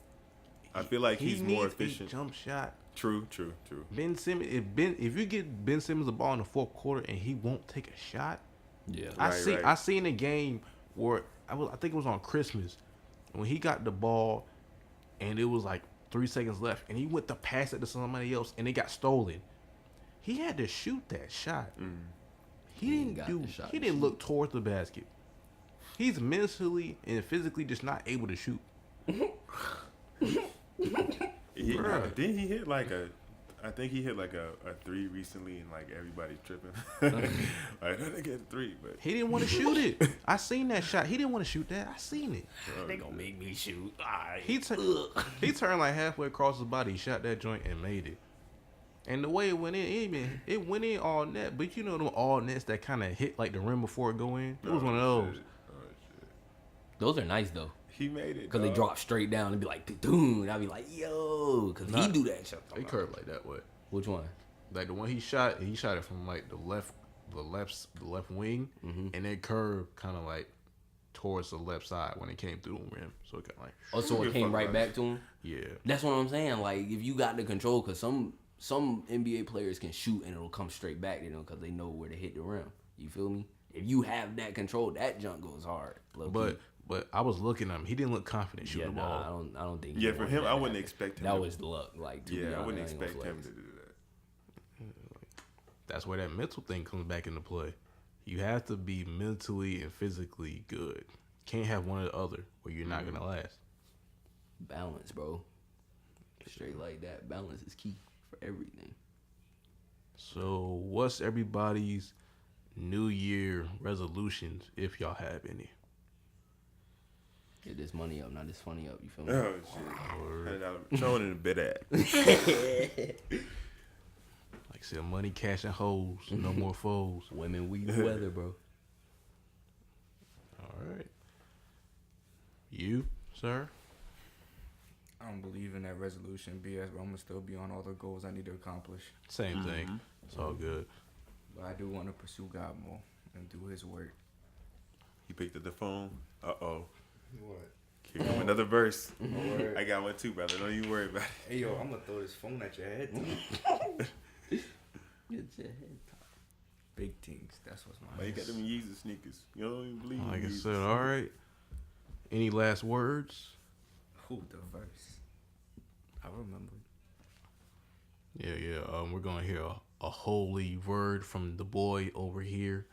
I feel like he's more needs efficient. A jump shot. True. Ben Simmons. If you get Ben Simmons the ball in the fourth quarter and he won't take a shot, Yeah. Right. I seen a game where I think it was on Christmas when he got the ball and it was like 3 seconds left and he went to pass it to somebody else and it got stolen. He had to shoot that shot. He ain't got didn't the shot He to didn't shoot. look towards the basket. He's mentally and physically just not able to shoot. Bruh. Didn't he hit like I think he hit like a 3 recently, and like everybody's tripping. Like, I didn't get a 3, but He didn't want to shoot it. I seen that shot. He didn't want to shoot that. I seen it. They gonna make me shoot. He turned like halfway across his body, shot that joint, and made it. And the way it went in, it went in all net. But you know them all nets that kind of hit like the rim before it go in. It was one of those. shit. Those are nice, though. He made it Because they drop straight down and be like, dude. I'd be like, yo. Because he do that shit. They curved like that way. Which one? Like the one he shot it from like the left wing, and it curved kind of like towards the left side when it came through the rim. So it got like, Oh, so it came right back to him? yeah. That's what I'm saying. Like, if you got the control, because some NBA players can shoot and it'll come straight back to them because they know where to hit the rim. You feel me? If you have that control, that junk goes hard. But I was looking at him. He didn't look confident yeah, shooting the ball. I don't think. Yeah, he for wanted him, that I wouldn't happen. expect him. That to, was the luck. Like, to be yeah, I honest, wouldn't ain't gonna expect him flex. to do that. That's where that mental thing comes back into play. You have to be mentally and physically good. Can't have one or the other, or you're not gonna last. Balance, bro. Straight like that. Balance is key for everything. So, what's everybody's New Year resolutions, if y'all have any? Get this money up, not this funny up. You feel me? Oh shit! Showing in the bed at. Like I said, money, cash, and hoes. No more foes. Women, weed, weather, bro. All right. You, sir? I don't believe in that resolution BS, but I'm gonna still be on all the goals I need to accomplish. Same thing. It's all good. But I do want to pursue God more and do His work. He picked up the phone. What? Here come another verse. Word. I got one too, brother. Don't you worry about it. Hey yo, I'm gonna throw this phone at your head. Get your head top. Big things. That's what's Why mine. you got them Yeezus sneakers? You don't even believe Like I in Yeezus. said, all right. Any last words? Who the verse? I remember. Yeah. We're gonna hear a holy word from the boy over here.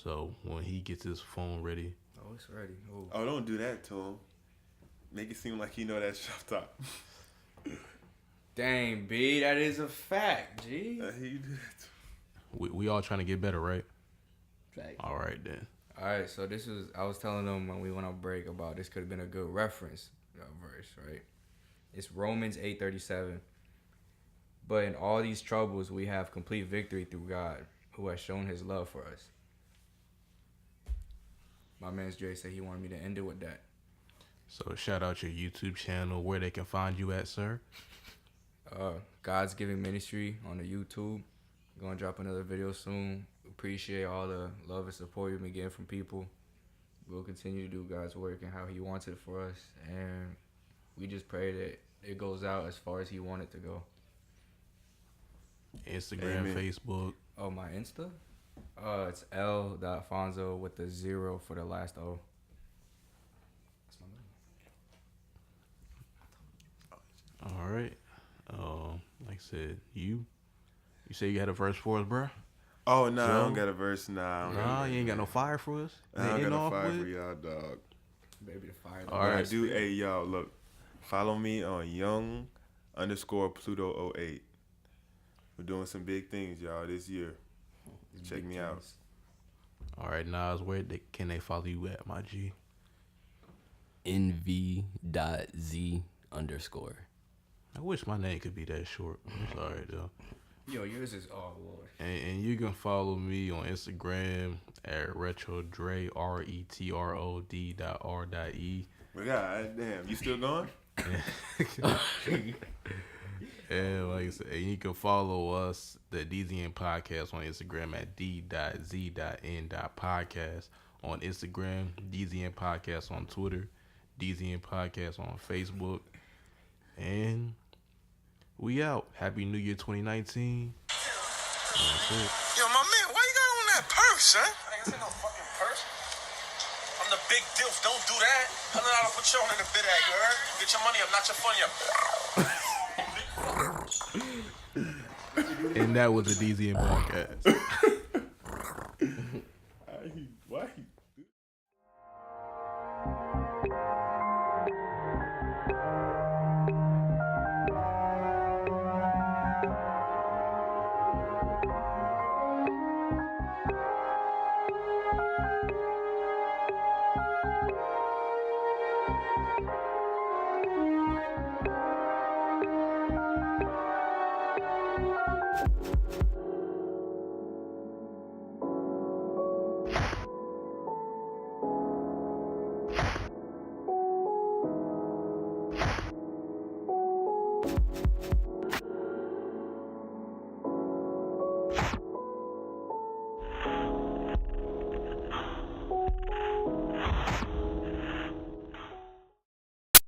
So when he gets his phone ready, Oh, it's ready. Oh. Oh, don't do that to him. Make it seem like he know that shut top. Dang, B, that is a fact, G. He do that. we all trying to get better, right? Fact. All right then. All right, so I was telling them when we went on break about this could have been a good reference verse, right? It's Romans 8:37. But in all these troubles, we have complete victory through God, who has shown his love for us. My man's Dre said he wanted me to end it with that. So shout out your YouTube channel, where they can find you at, sir. God's Giving Ministry on the YouTube. Gonna drop another video soon. Appreciate all the love and support you've been getting from people. We'll continue to do God's work and how he wants it for us. And we just pray that it goes out as far as he wanted to go. Instagram, Amen. Facebook. Oh, my Insta? It's L.Fonzo with the 0 for the last O. That's my name. All right. Like I said, you say you had a verse for us, bro? Oh, nah, I Joe? don't got a verse. Nah, You ain't got no fire for us? I don't End got no off fire with? for y'all, dog. Baby, the fire. All But I right. do, hey, y'all, look. Follow me on young_Pluto08. We're doing some big things, y'all, this year. Check me out. All right, Nas, where can they follow you at, my G? nv.z_. I wish my name could be that short. I'm sorry, though. Yo, yours is, oh, Lord. And you can follow me on Instagram at retrodre, RETROD.R.E. God damn, you still going? And like I said, and you can follow us, the DZN Podcast, on Instagram at d.z.n.podcast on Instagram, DZN Podcast on Twitter, DZN Podcast on Facebook. And we out. Happy New Year 2019. That's it. Yo, my man, why you got on that purse, huh? I ain't got no fucking purse. I'm the big dilf. Don't do that. $100 Patron in the bid at, you heard? Get your money up, not your funny up. And that was the DZN Podcast. Why?